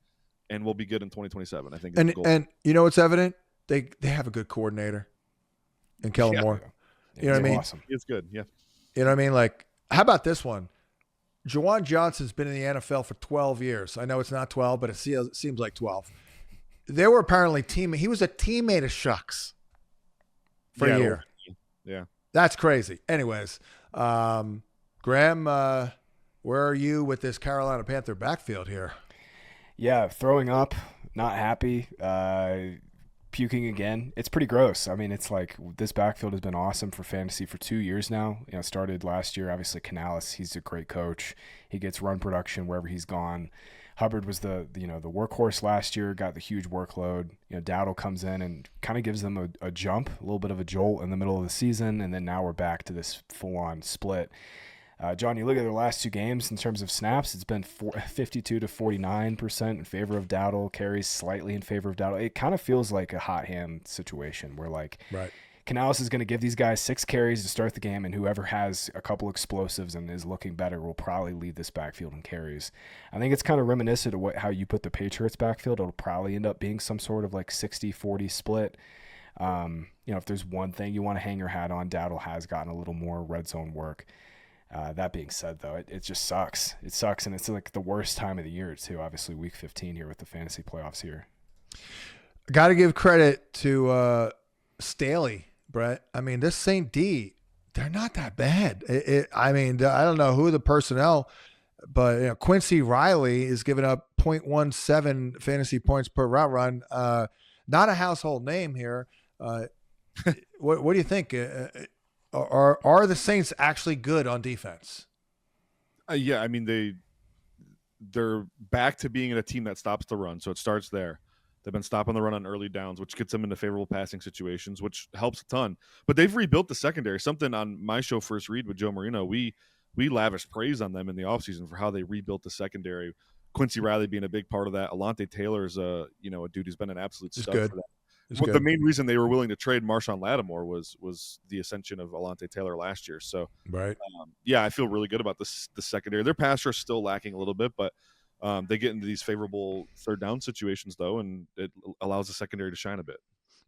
and we'll be good in 2027. I think.
And it's evident they have a good coordinator in Kellen Moore.
Yeah.
You know what I mean?
Awesome.
It's good. Yeah.
You know what I mean? Like, how about this one? Juwan Johnson's been in the NFL for 12 years. I know it's not 12, but it seems like 12. They were apparently he was a teammate of Shuck's for a year.
Yeah.
That's crazy. Anyways, Graham, where are you with this Carolina Panther backfield here?
Yeah, throwing up, not happy, puking again. It's pretty gross. I mean, it's like this backfield has been awesome for fantasy for 2 years now. Started last year. Obviously, Canales, he's a great coach. He gets run production wherever he's gone. Hubbard was the workhorse last year, got the huge workload. Dowdle comes in and kind of gives them a jump, a little bit of a jolt in the middle of the season, and then now we're back to this full-on split. John, you look at their last 2 games in terms of snaps, it's been 52 to 49% in favor of Dowdle, carries slightly in favor of Dowdle. It kind of feels like a hot hand situation where
right.
Canales is going to give these guys 6 carries to start the game, and whoever has a couple explosives and is looking better will probably lead this backfield in carries. I think it's kind of reminiscent of how you put the Patriots backfield. It'll probably end up being some sort of like 60-40 split. If there's one thing you want to hang your hat on, Dowdle has gotten a little more red zone work. That being said, though, it just sucks. It sucks, and it's like the worst time of the year, too. Obviously, week 15 here with the fantasy playoffs here.
Got to give credit to Staley, Brett. I mean, this St. D, they're not that bad. I don't know who the personnel, but Quincy Riley is giving up 0.17 fantasy points per route run. Not a household name here. What do you think? Are the Saints actually good on defense?
Yeah, I mean they're back to being a team that stops the run, so it starts there. They've been stopping the run on early downs, which gets them into favorable passing situations, which helps a ton. But they've rebuilt the secondary. Something on my show, First Read with Joe Marino, we lavished praise on them in the offseason for how they rebuilt the secondary. Quincy Riley being a big part of that. Alante Taylor is a dude who's been an absolute stud for that. The main reason they were willing to trade Marshawn Lattimore was the ascension of Alante Taylor last year. So,
right,
I feel really good about the secondary. Their pass rush is still lacking a little bit, but they get into these favorable third down situations though, and it allows the secondary to shine a bit.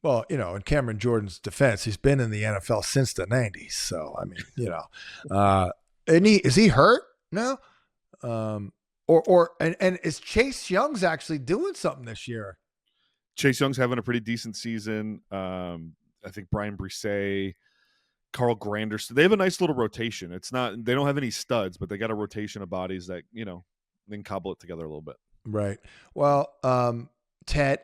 Well, in Cameron Jordan's defense, he's been in the NFL since the 90s. So, I mean, and is he hurt? No. And is Chase Young's actually doing something this year?
Chase Young's having a pretty decent season. I think Brian Brisset, Carl Granderson, they have a nice little rotation. They don't have any studs, but they got a rotation of bodies that, they can cobble it together a little bit.
Right. Well, Ted,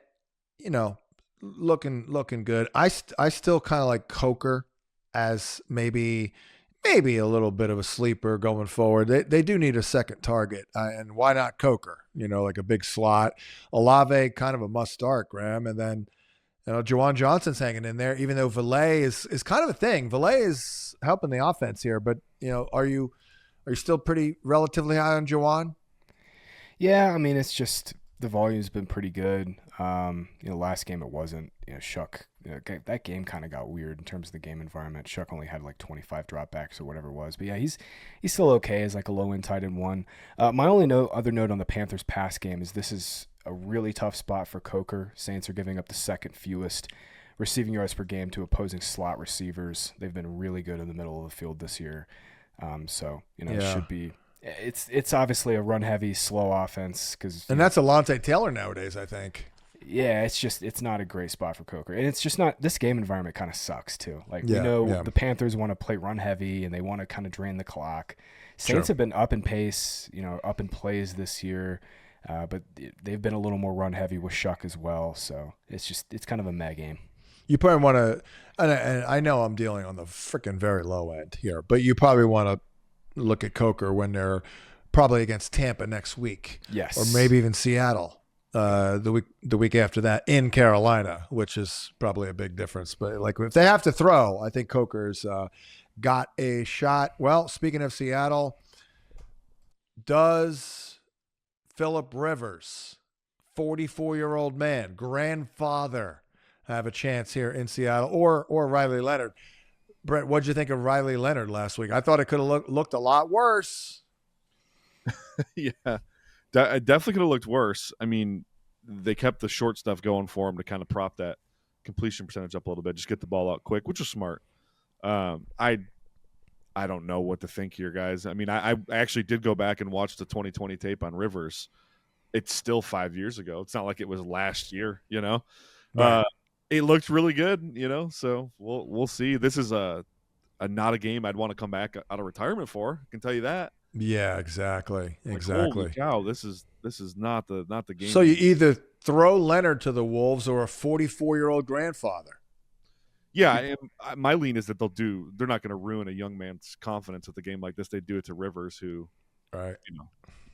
looking good. I still kind of like Coker as maybe a little bit of a sleeper going forward. They do need a second target, and why not Coker? Like a big slot. Olave kind of a must start, Graham, and then Juwan Johnson's hanging in there, even though Valet is kind of a thing. Valet is helping the offense here, but are you still pretty relatively high on Juwan?
Yeah, I mean, it's just the volume's been pretty good. Last game it wasn't. Shuck, that game kind of got weird in terms of the game environment. Shuck only had like 25 dropbacks or whatever it was. But yeah, he's still okay as like a low end tight end one. My only other note on the Panthers pass game is this is a really tough spot for Coker. Saints are giving up the second fewest receiving yards per game to opposing slot receivers. They've been really good in the middle of the field this year. It should be. It's obviously a run heavy, slow offense
and that's Alontae Taylor nowadays, I think.
Yeah, it's not a great spot for Coker, and it's just not. This game environment kind of sucks too. Like the Panthers want to play run heavy and they want to kind of drain the clock. Saints have been up in pace, up in plays this year, but they've been a little more run heavy with Shuck as well. So it's kind of a meh game.
You probably want to, and I know I'm dealing on the freaking very low end here, but you probably want to look at Coker when they're probably against Tampa next week.
Yes.
Or maybe even Seattle the week after that in Carolina, which is probably a big difference. But like if they have to throw, I think Coker's got a shot. Well, speaking of Seattle, does Phillip Rivers, 44-year-old man, grandfather, have a chance here in Seattle, or Riley Leonard? Brett, what'd you think of Riley Leonard last week? I thought it could have looked a lot worse.
Yeah, it definitely could have looked worse. I mean, they kept the short stuff going for him to kind of prop that completion percentage up a little bit, just get the ball out quick, which was smart. I don't know what to think here, guys. I mean, I actually did go back and watch the 2020 tape on Rivers. It's still 5 years ago. It's not like it was last year, Right. It looked really good, so we'll see. This is a not a game I'd want to come back out of retirement for. I can tell you that.
Yeah, exactly.
Like, holy cow, this is not the game.
So you either throw Leonard to the Wolves or a 44-year-old grandfather.
Yeah, my lean is that they're not going to ruin a young man's confidence with a game like this. They do it to Rivers, who,
right,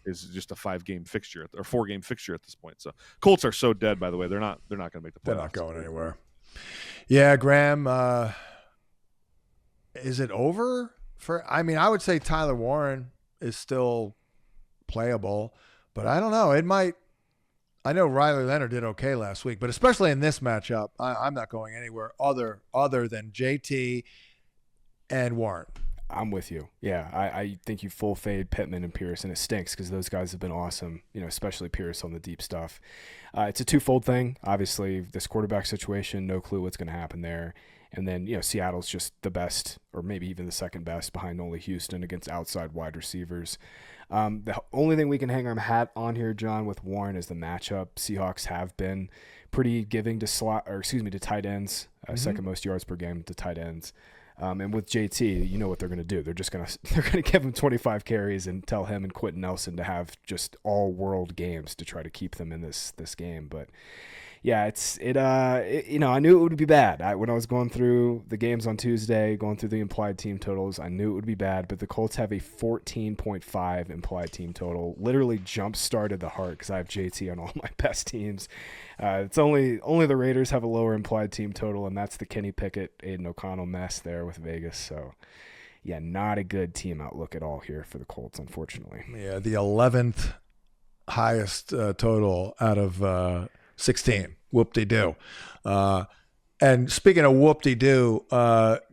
is just a 5-game fixture or 4-game fixture at this point. So Colts are so dead, by the way. They're not going to make the playoffs.
They're not going anywhere. Yeah, Graham, is it over I would say Tyler Warren is still playable, but I don't know. I know Riley Leonard did okay last week, but especially in this matchup, I'm not going anywhere other than JT and Warren.
I'm with you. Yeah, I think you full fade Pittman and Pierce, and it stinks because those guys have been awesome, especially Pierce on the deep stuff. It's a twofold thing. Obviously, this quarterback situation, no clue what's going to happen there. And then, Seattle's just the best, or maybe even the second best behind only Houston against outside wide receivers. The only thing we can hang our hat on here, John, with Warren is the matchup. Seahawks have been pretty giving to tight ends, second most yards per game to tight ends. And with JT, you know what they're going to do. They're going to give him 25 carries and tell him and Quentin Nelson to have just all world games to try to keep them in this game. But yeah, I knew it would be bad. When I was going through the games on Tuesday, going through the implied team totals, I knew it would be bad. But the Colts have a 14.5 implied team total. Literally jump started the heart because I have JT on all my best teams. It's only the Raiders have a lower implied team total, and that's the Kenny Pickett, Aiden O'Connell mess there with Vegas. So, yeah, not a good team outlook at all here for the Colts, unfortunately.
Yeah, the 11th highest total out of 16. Whoop-de-doo. And speaking of whoop-de-doo,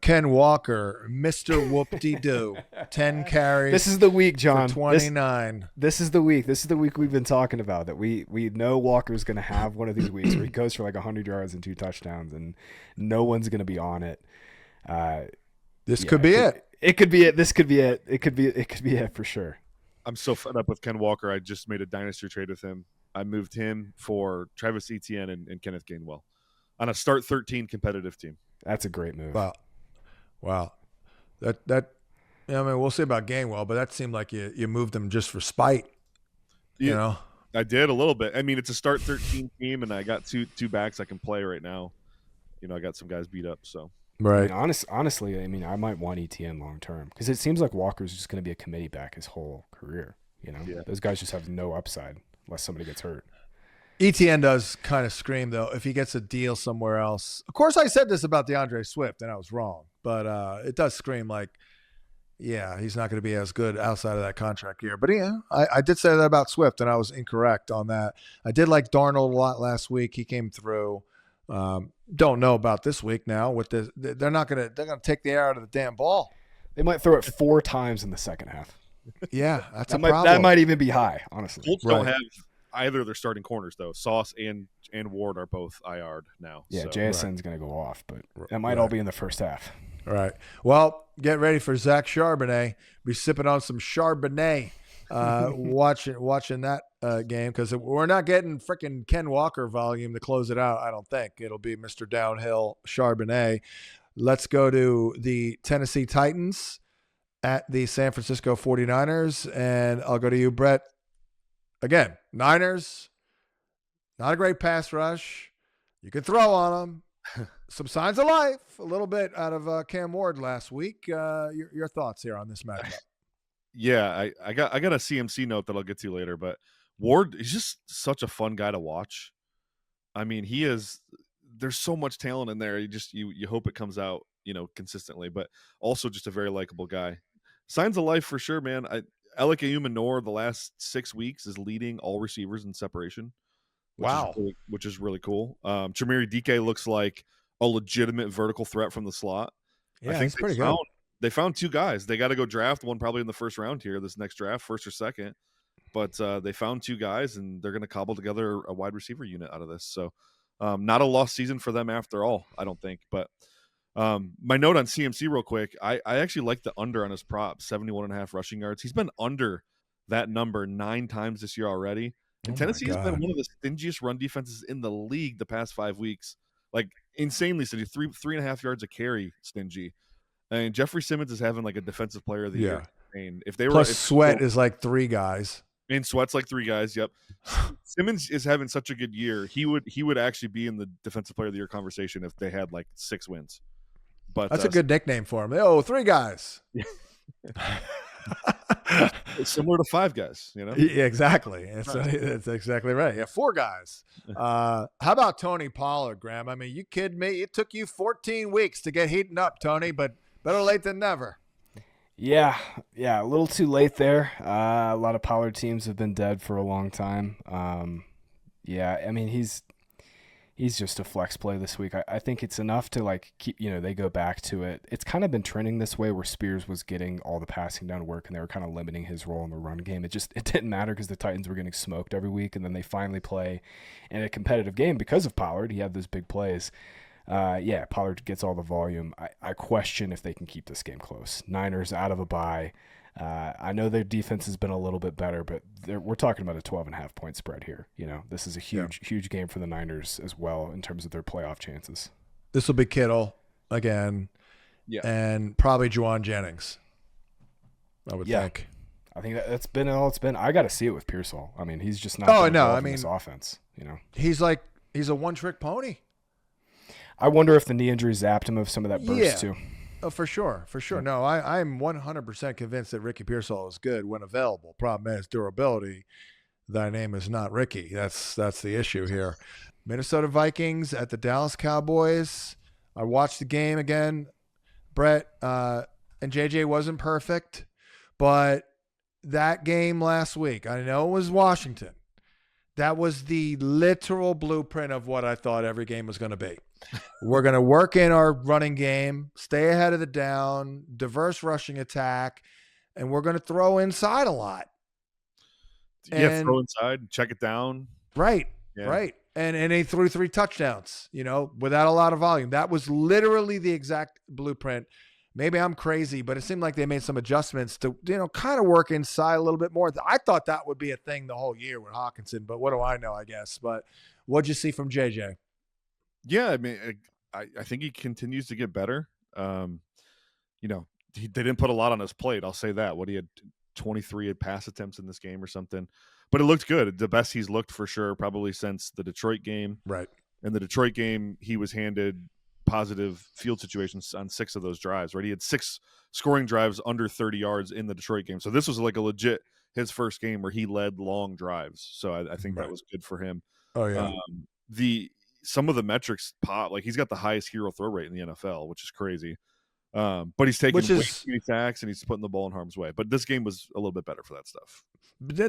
Ken Walker, Mr. Whoop-de-doo, 10 carries.
This is the week, John.
29.
This is the week. This is the week we've been talking about, that we know Walker's going to have one of these weeks where he goes for like 100 yards and 2 touchdowns, and no one's going to be on it.
This could be it.
It could be it. This could be it. It could be it for sure.
I'm so fed up with Ken Walker. I just made a dynasty trade with him. I moved him for Travis Etienne and Kenneth Gainwell on a start 13 competitive team.
That's a great move.
Wow. We'll see about Gainwell, but that seemed like you moved him just for spite.
I did a little bit. I mean, it's a start 13 team, and I got two backs I can play right now. I got some guys beat up. So
Right.
I mean, honestly, I mean, I might want ETN long term because it seems like Walker's just going to be a committee back his whole career.
Yeah.
Those guys just have no upside unless somebody gets hurt.
ETN does kind of scream, though, if he gets a deal somewhere else. Of course, I said this about DeAndre Swift, and I was wrong. But it does scream like, yeah, he's not going to be as good outside of that contract year. But, yeah, I did say that about Swift, and I was incorrect on that. I did like Darnold a lot last week. He came through. Don't know about this week now. With this, they're going to take the air out of the damn ball.
They might throw it 4 times in the second half.
Yeah, that's
problem. That might even be high, honestly.
Colts don't have either of their starting corners, though. Sauce and Ward are both IR'd now.
Yeah,
so.
JSN's going to go off, but that might all be in the first half.
All right. Well, get ready for Zach Charbonnet. Be sipping on some Charbonnet, watching that game, because we're not getting freaking Ken Walker volume to close it out. I don't think it'll be Mr. Downhill Charbonnet. Let's go to the Tennessee Titans at the San Francisco 49ers, and I'll go to you, Brett. Again, Niners, not a great pass rush. You can throw on them. Some signs of life, a little bit out of Cam Ward last week. Your thoughts here on this matchup?
Yeah, I got a CMC note that I'll get to later, but Ward is just such a fun guy to watch. I mean, there's so much talent in there. You hope it comes out, consistently, but also just a very likable guy. Signs of life for sure, man. Alec Ayumanor the last 6 weeks is leading all receivers in separation. Which is really cool. Chimere Dike looks like a legitimate vertical threat from the slot.
Yeah, I think he's pretty good.
They found 2 guys. They got to go draft one probably in the first round here, this next draft, first or second. But they found 2 guys, and they're going to cobble together a wide receiver unit out of this. So not a lost season for them after all, I don't think. But my note on CMC real quick, I actually like the under on his prop, 71.5 rushing yards. He's been under that number 9 times this year already. And Tennessee has been one of the stingiest run defenses in the league the past 5 weeks. Like, insanely stingy, 3.5 yards a carry stingy. And Jeffrey Simmons is having like a defensive player of the year. And if they were
Sweat is like 3 guys.
And Sweat's like 3 guys. Yep. Simmons is having such a good year. He would actually be in the defensive player of the year conversation if they had like 6 wins. But
that's a good nickname for him. Oh, 3 guys.
It's similar to 5 guys,
Yeah, exactly. That's exactly right. Yeah, 4 guys. How about Tony Pollard, Graham? I mean, you kidding me? It took you 14 weeks to get heating up, Tony, but better late than never.
Yeah, a little too late there. A lot of Pollard teams have been dead for a long time. Yeah, I mean, he's just a flex play this week. I think it's enough to like keep, they go back to it. It's kind of been trending this way where Spears was getting all the passing down work and they were kind of limiting his role in the run game. It didn't matter because the Titans were getting smoked every week, and then they finally play in a competitive game because of Pollard. He had those big plays. Pollard gets all the volume. I question if they can keep this game close. Niners out of a bye. I know their defense has been a little bit better, but we're talking about a 12.5 point spread here. This is a huge game for the Niners as well in terms of their playoff chances.
This will be Kittle again, and probably Juwan Jennings, I would think.
I think that's been all it's been. I got to see it with Pearsall. I mean, he's just not. This offense.
He's a one-trick pony.
I wonder if the knee injury zapped him of some of that burst too.
Oh, for sure. No, I'm 100% convinced that Ricky Pearsall is good when available. Problem is durability. Thy name is not Ricky. That's the issue here. Minnesota Vikings at the Dallas Cowboys. I watched the game again. Brett and JJ wasn't perfect, but that game last week, I know it was Washington. That was the literal blueprint of what I thought every game was going to be. We're going to work in our running game, stay ahead of the down, diverse rushing attack, and we're going to throw inside a lot.
Throw inside, check it down.
Right. And he threw 3 touchdowns, without a lot of volume. That was literally the exact blueprint. Maybe I'm crazy, but it seemed like they made some adjustments to, kind of work inside a little bit more. I thought that would be a thing the whole year with Hawkinson, but what do I know, I guess. But what'd you see from JJ?
Yeah, I mean, I think he continues to get better. They didn't put a lot on his plate. I'll say that. He had 23 pass attempts in this game or something. but it looked good. The best he's looked for sure, probably since the Detroit game.
Right.
In the Detroit game, he was handed positive field situations on 6 of those drives, right? He had 6 scoring drives under 30 yards in the Detroit game. So this was like a legit his first game where he led long drives. So I think that was good for him.
Oh, yeah.
Some of the metrics pop. Like he's got the highest hero throw rate in the NFL, which is crazy. But he's taking way too many sacks and he's putting the ball in harm's way. But this game was a little bit better for that stuff.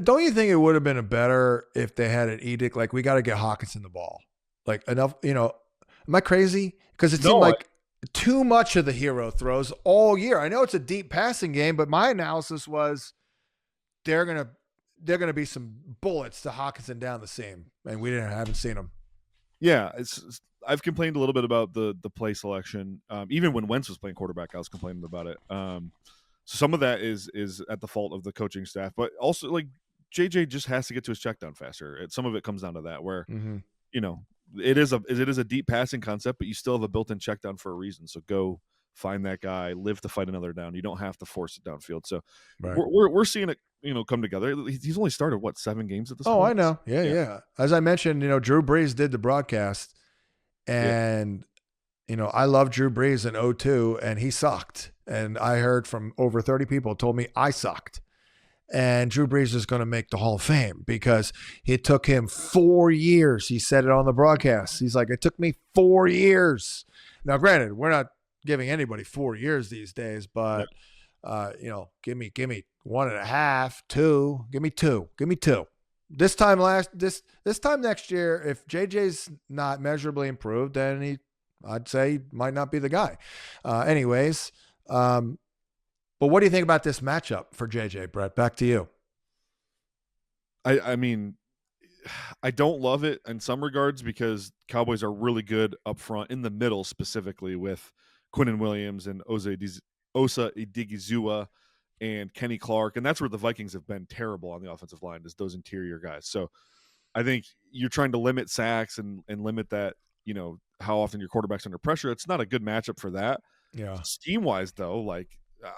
Don't you think it would have been better if they had an edict like we got to get Hawkinson the ball? Like enough, am I crazy? Because it seemed like too much of the hero throws all year. I know it's a deep passing game, but my analysis was they're gonna be some bullets to Hawkinson down the seam, and we haven't seen them.
Yeah, I've complained a little bit about the play selection. Even when Wentz was playing quarterback, I was complaining about it. So some of that is at the fault of the coaching staff, but also like JJ just has to get to his check down faster. Some of it comes down to that, where it is a deep passing concept, but you still have a built-in check down for a reason. So go find that guy, live to fight another down. You don't have to force it downfield. So we're seeing it, come together. He's only started 7 games at this point.
Oh, I know. Yeah. As I mentioned, Drew Brees did the broadcast, and I love Drew Brees in 2002, and he sucked. And I heard from over 30 people told me I sucked. And Drew Brees is going to make the Hall of Fame because it took him 4 years. He said it on the broadcast. He's like, it took me 4 years. Now, granted, we're not giving anybody 4 years these days, but give me 1.5, 2, give me 2. This time next year, if JJ's not measurably improved, then I'd say he might not be the guy. But what do you think about this matchup for JJ, Brett? Back to you.
I mean, I don't love it in some regards because Cowboys are really good up front, in the middle specifically, with Quinnen Williams and Osa Odigizua and Kenny Clark. And that's where the Vikings have been terrible on the offensive line, is those interior guys. So I think you're trying to limit sacks and limit that, how often your quarterback's under pressure. It's not a good matchup for that.
Yeah.
Scheme-wise, though,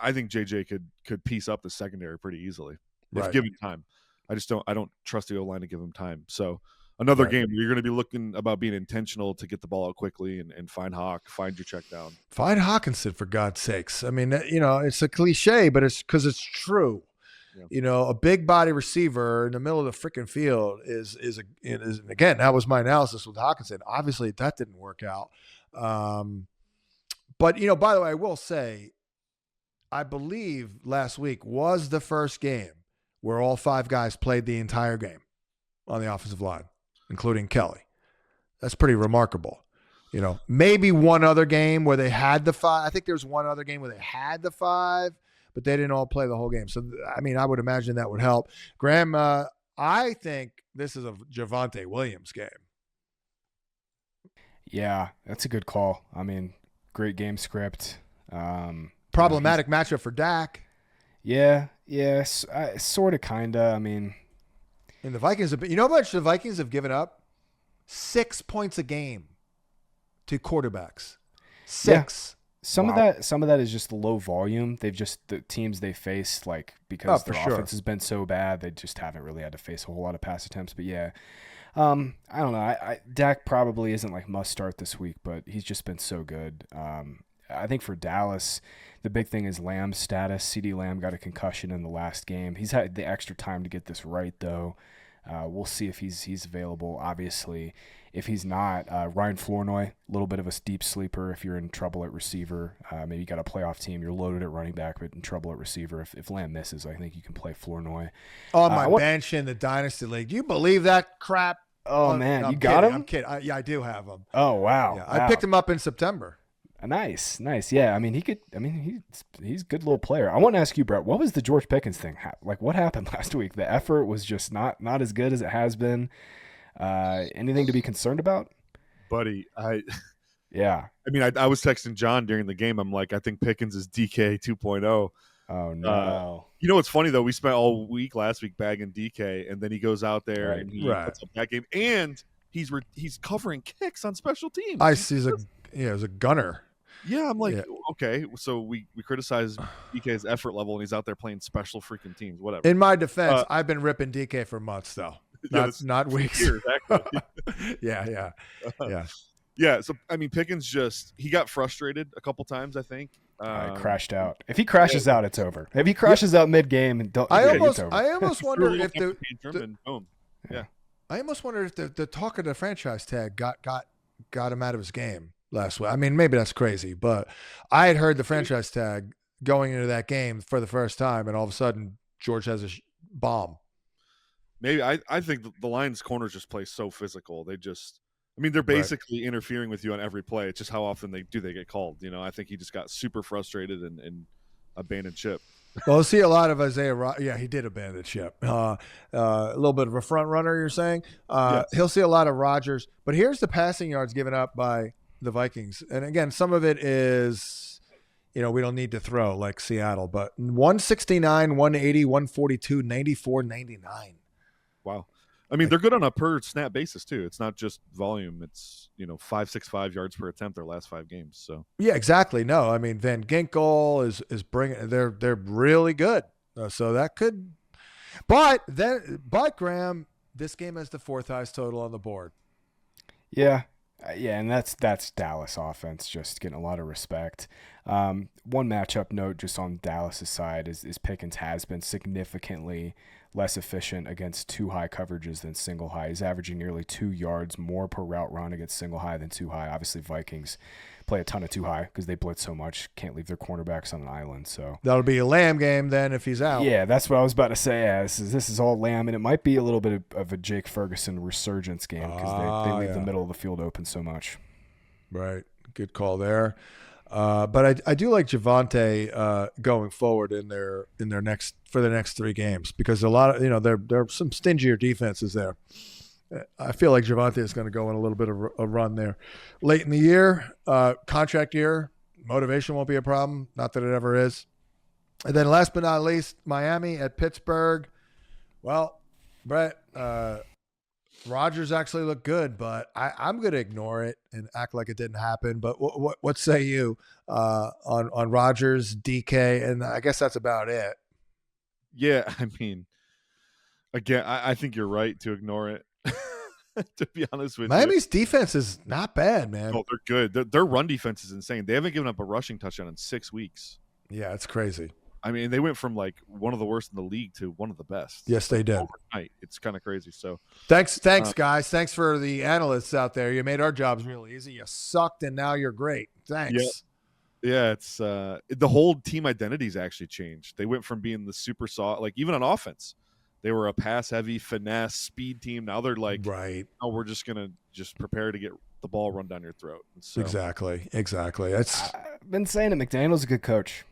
I think JJ could piece up the secondary pretty easily if given time. I don't trust the O-line to give him time. So another game where you're going to be looking about being intentional to get the ball out quickly and find your check down.
Find Hawkinson, for God's sakes. I mean, it's a cliche, but it's because it's true. Yeah. A big body receiver in the middle of the freaking field is again, that was my analysis with Hawkinson. Obviously that didn't work out. But by the way, I will say, I believe last week was the first game where all 5 guys played the entire game on the offensive line, including Kelly. That's pretty remarkable. Maybe one other game where they had the 5. I think there was one other game where they had the 5, but they didn't all play the whole game. So, I mean, I would imagine that would help. Graham, I think this is a Javonte Williams game.
Yeah, that's a good call. I mean, great game script.
Problematic matchup for Dak.
Yeah, sort of, kind of. I mean,
and the Vikings have how much the Vikings have given up? 6 points a game to quarterbacks. 6.
Some of that is just the low volume. The teams they faced, because their offense has been so bad, they just haven't really had to face a whole lot of pass attempts. But yeah, I don't know. Dak probably isn't must start this week, but he's just been so good. I think for Dallas, the big thing is Lamb's status. CeeDee Lamb got a concussion in the last game. He's had the extra time to get this right, though. We'll see if he's available. Obviously, if he's not, Ryan Flournoy, a little bit of a deep sleeper. If you're in trouble at receiver, maybe you got a playoff team, you're loaded at running back, but in trouble at receiver. If Lamb misses, I think you can play Flournoy.
On my bench in the Dynasty League. Do you believe that crap?
Oh, man,
no,
you got him?
I'm kidding. I do have him.
Oh, wow.
Yeah, I picked him up in September.
Nice. Yeah, I mean, he's a good little player. I want to ask you, Brett, what was the George Pickens thing? What happened last week? The effort was just not as good as it has been. Anything to be concerned about?
Buddy,
yeah.
I mean, I was texting John during the game. I'm like, I think Pickens is DK 2.0.
Oh, no.
What's funny, though? We spent all week last week bagging DK, and then he goes out there and he puts up that game. And he's covering kicks on special teams.
He's a gunner.
Yeah, I'm like,
Yeah.
okay, so we criticize DK's effort level, and he's out there playing special freaking teams, whatever.
In my defense, I've been ripping DK for months, though,
Yeah,
not weeks.
Years, actually.
Yeah.
Yeah. So I mean, Pickens he got frustrated a couple times, I think.
Crashed out. If he crashes out, it's over. If he crashes out mid-game, and
I
it's over.
almost wonder if
boom. Yeah.
I almost wonder if the talk of the franchise tag got him out of his game last week. I mean, maybe that's crazy, but I had heard the franchise tag going into that game for the first time, and all of a sudden George has a bomb.
Maybe I think the Lions corners just play so physical. They're basically interfering with you on every play. It's just how often they get called. I think he just got super frustrated and abandoned ship.
Well, we'll see a lot of Isaiah. Yeah, he did abandon ship. A little bit of a front runner, you're saying.
Yes.
He'll see a lot of Rodgers. But here's the passing yards given up by the Vikings. And again, some of it is, we don't need to throw like Seattle. But 169, 180, 142, 94, 99.
Wow. I mean, they're good on a per snap basis too. It's not just volume. It's 5.65 yards per attempt their last 5 games. So
yeah, exactly. No, I mean Van Ginkel is bringing. They're really good. So that could. But Graham, this game has the 4th highest total on the board.
Yeah, and that's Dallas offense just getting a lot of respect. One matchup note just on Dallas' side is Pickens has been significantly less efficient against 2 high coverages than single high. He's averaging nearly 2 yards more per route run against single high than 2 high. Obviously, Vikings play a ton of 2 high because they blitz so much, can't leave their cornerbacks on an island. So
that'll be a Lamb game then if he's out.
Yeah, that's what I was about to say. Yeah, this is all Lamb, and it might be a little bit of a Jake Ferguson resurgence game because they leave the middle of the field open so much.
Right, good call there. But I do like Javonte going forward in their next 3 games because a lot of there are some stingier defenses there. I feel like Javonte is going to go in a little bit of a run there late in the year. Contract year, motivation won't be a problem. Not that it ever is. And then last but not least, Miami at Pittsburgh. Well, Brett, Rodgers actually looked good, but I'm going to ignore it and act like it didn't happen. But what say you on Rodgers, DK, and I guess that's about it.
Yeah, I mean, again, I think you're right to ignore it. To be honest with
Miami's defense is not bad, man.
Oh, they're good. Their run defense is insane. They haven't given up a rushing touchdown in 6 weeks.
Yeah, it's crazy.
I mean, they went from like one of the worst in the league to one of the best.
Yes, they did.
Overnight. It's kind of crazy. So
thanks, guys. Thanks for the analysts out there. You made our jobs real easy. You sucked, and now you're great. Thanks.
Yeah, it's the whole team identity's actually changed. They went from being the super soft, like even on offense, they were a pass-heavy, finesse, speed team. Now they're like,
right.
Oh, we're just gonna prepare to get the ball run down your throat. So,
Exactly. I've
been saying it. McDaniel's a good coach.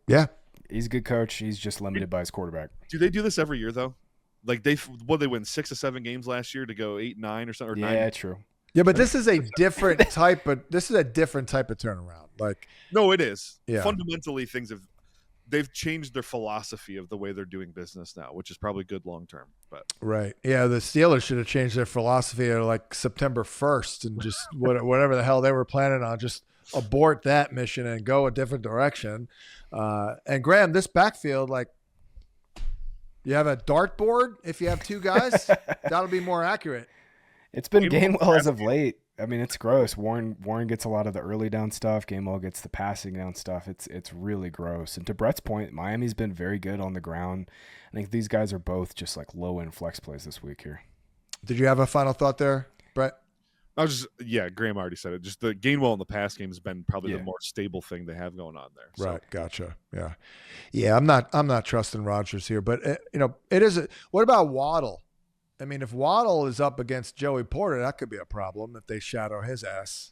Yeah.
He's a good coach. He's just limited by his quarterback.
Do they do this every year though? Like they win 6 or 7 games last year to go 8-9 or something. Or 9.
Yeah, true.
Yeah, but this is a different type of turnaround. Like
no, it is.
Yeah.
Fundamentally, they've changed their philosophy of the way they're doing business now, which is probably good long term. But
right, yeah, the Steelers should have changed their philosophy at like September 1st and just whatever the hell they were planning on, just abort that mission and go a different direction. And Graham, this backfield, like you have a dartboard. If you have 2 guys, that'll be more accurate.
It's been Gainwell as of late. I mean, it's gross. Warren gets a lot of the early down stuff. Gainwell gets the passing down stuff. It's really gross. And to Brett's point, Miami's been very good on the ground. I think these guys are both just like low-end flex plays this week here.
Did you have a final thought there, Brett?
Graham already said it. Just the Gainwell in the pass game has been probably the more stable thing they have going on there. So.
Right, gotcha. Yeah. I'm not trusting Rodgers here, but it is. What about Waddle? I mean, if Waddle is up against Joey Porter, that could be a problem if they shadow his ass.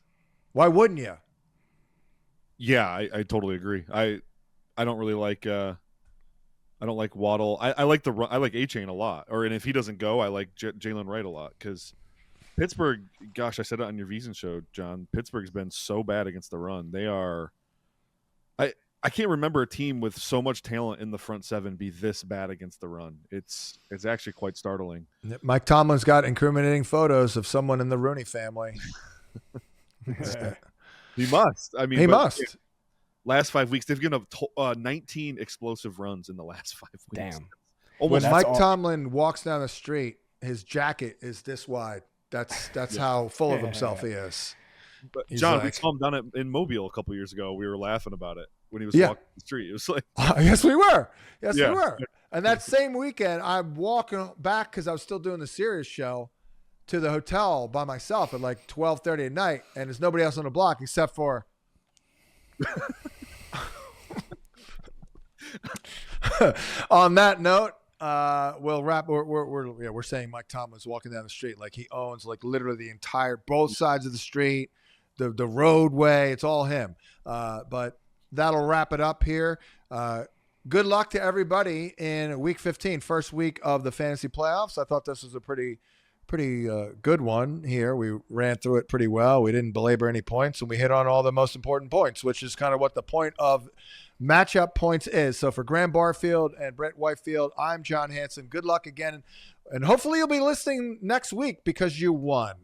Why wouldn't you?
Yeah, I totally agree. I don't really like. I don't like Waddle. I like I like A-Chain a lot. And if he doesn't go, I like Jalen Wright a lot because Pittsburgh. Gosh, I said it on your Veasan show, John. Pittsburgh's been so bad against the run. They are. I can't remember a team with so much talent in the front 7 be this bad against the run. It's actually quite startling.
Mike Tomlin's got incriminating photos of someone in the Rooney family.
He must. I mean,
He
but,
must.
Last 5 weeks, they've given up 19 explosive runs in the last 5 weeks.
Damn.
Almost
When Mike
all-
Tomlin walks down the street, his jacket is this wide. That's how full of himself he is.
But
He's
John, we
like-
saw him down in Mobile a couple years ago. We were laughing about it when he was
Yeah.
walking the street. It was like,
Yes, we were. Yes,
Yeah.
we were. And that same weekend, I'm walking back because I was still doing the Sirius show to the hotel by myself at like 12:30 at night, and there's nobody else on the block except for. On that note, we'll wrap. We're saying Mike Tomlin's walking down the street like he owns like literally the entire both sides of the street, the roadway. It's all him. But that'll wrap it up here. Good luck to everybody in Week 15, first week of the fantasy playoffs. I thought this was a pretty good one here. We ran through it pretty well. We didn't belabor any points, and we hit on all the most important points, which is kind of what the point of matchup points is. So for Graham Barfield and Brett Whitefield, I'm John Hanson. Good luck again, and hopefully you'll be listening next week because you won.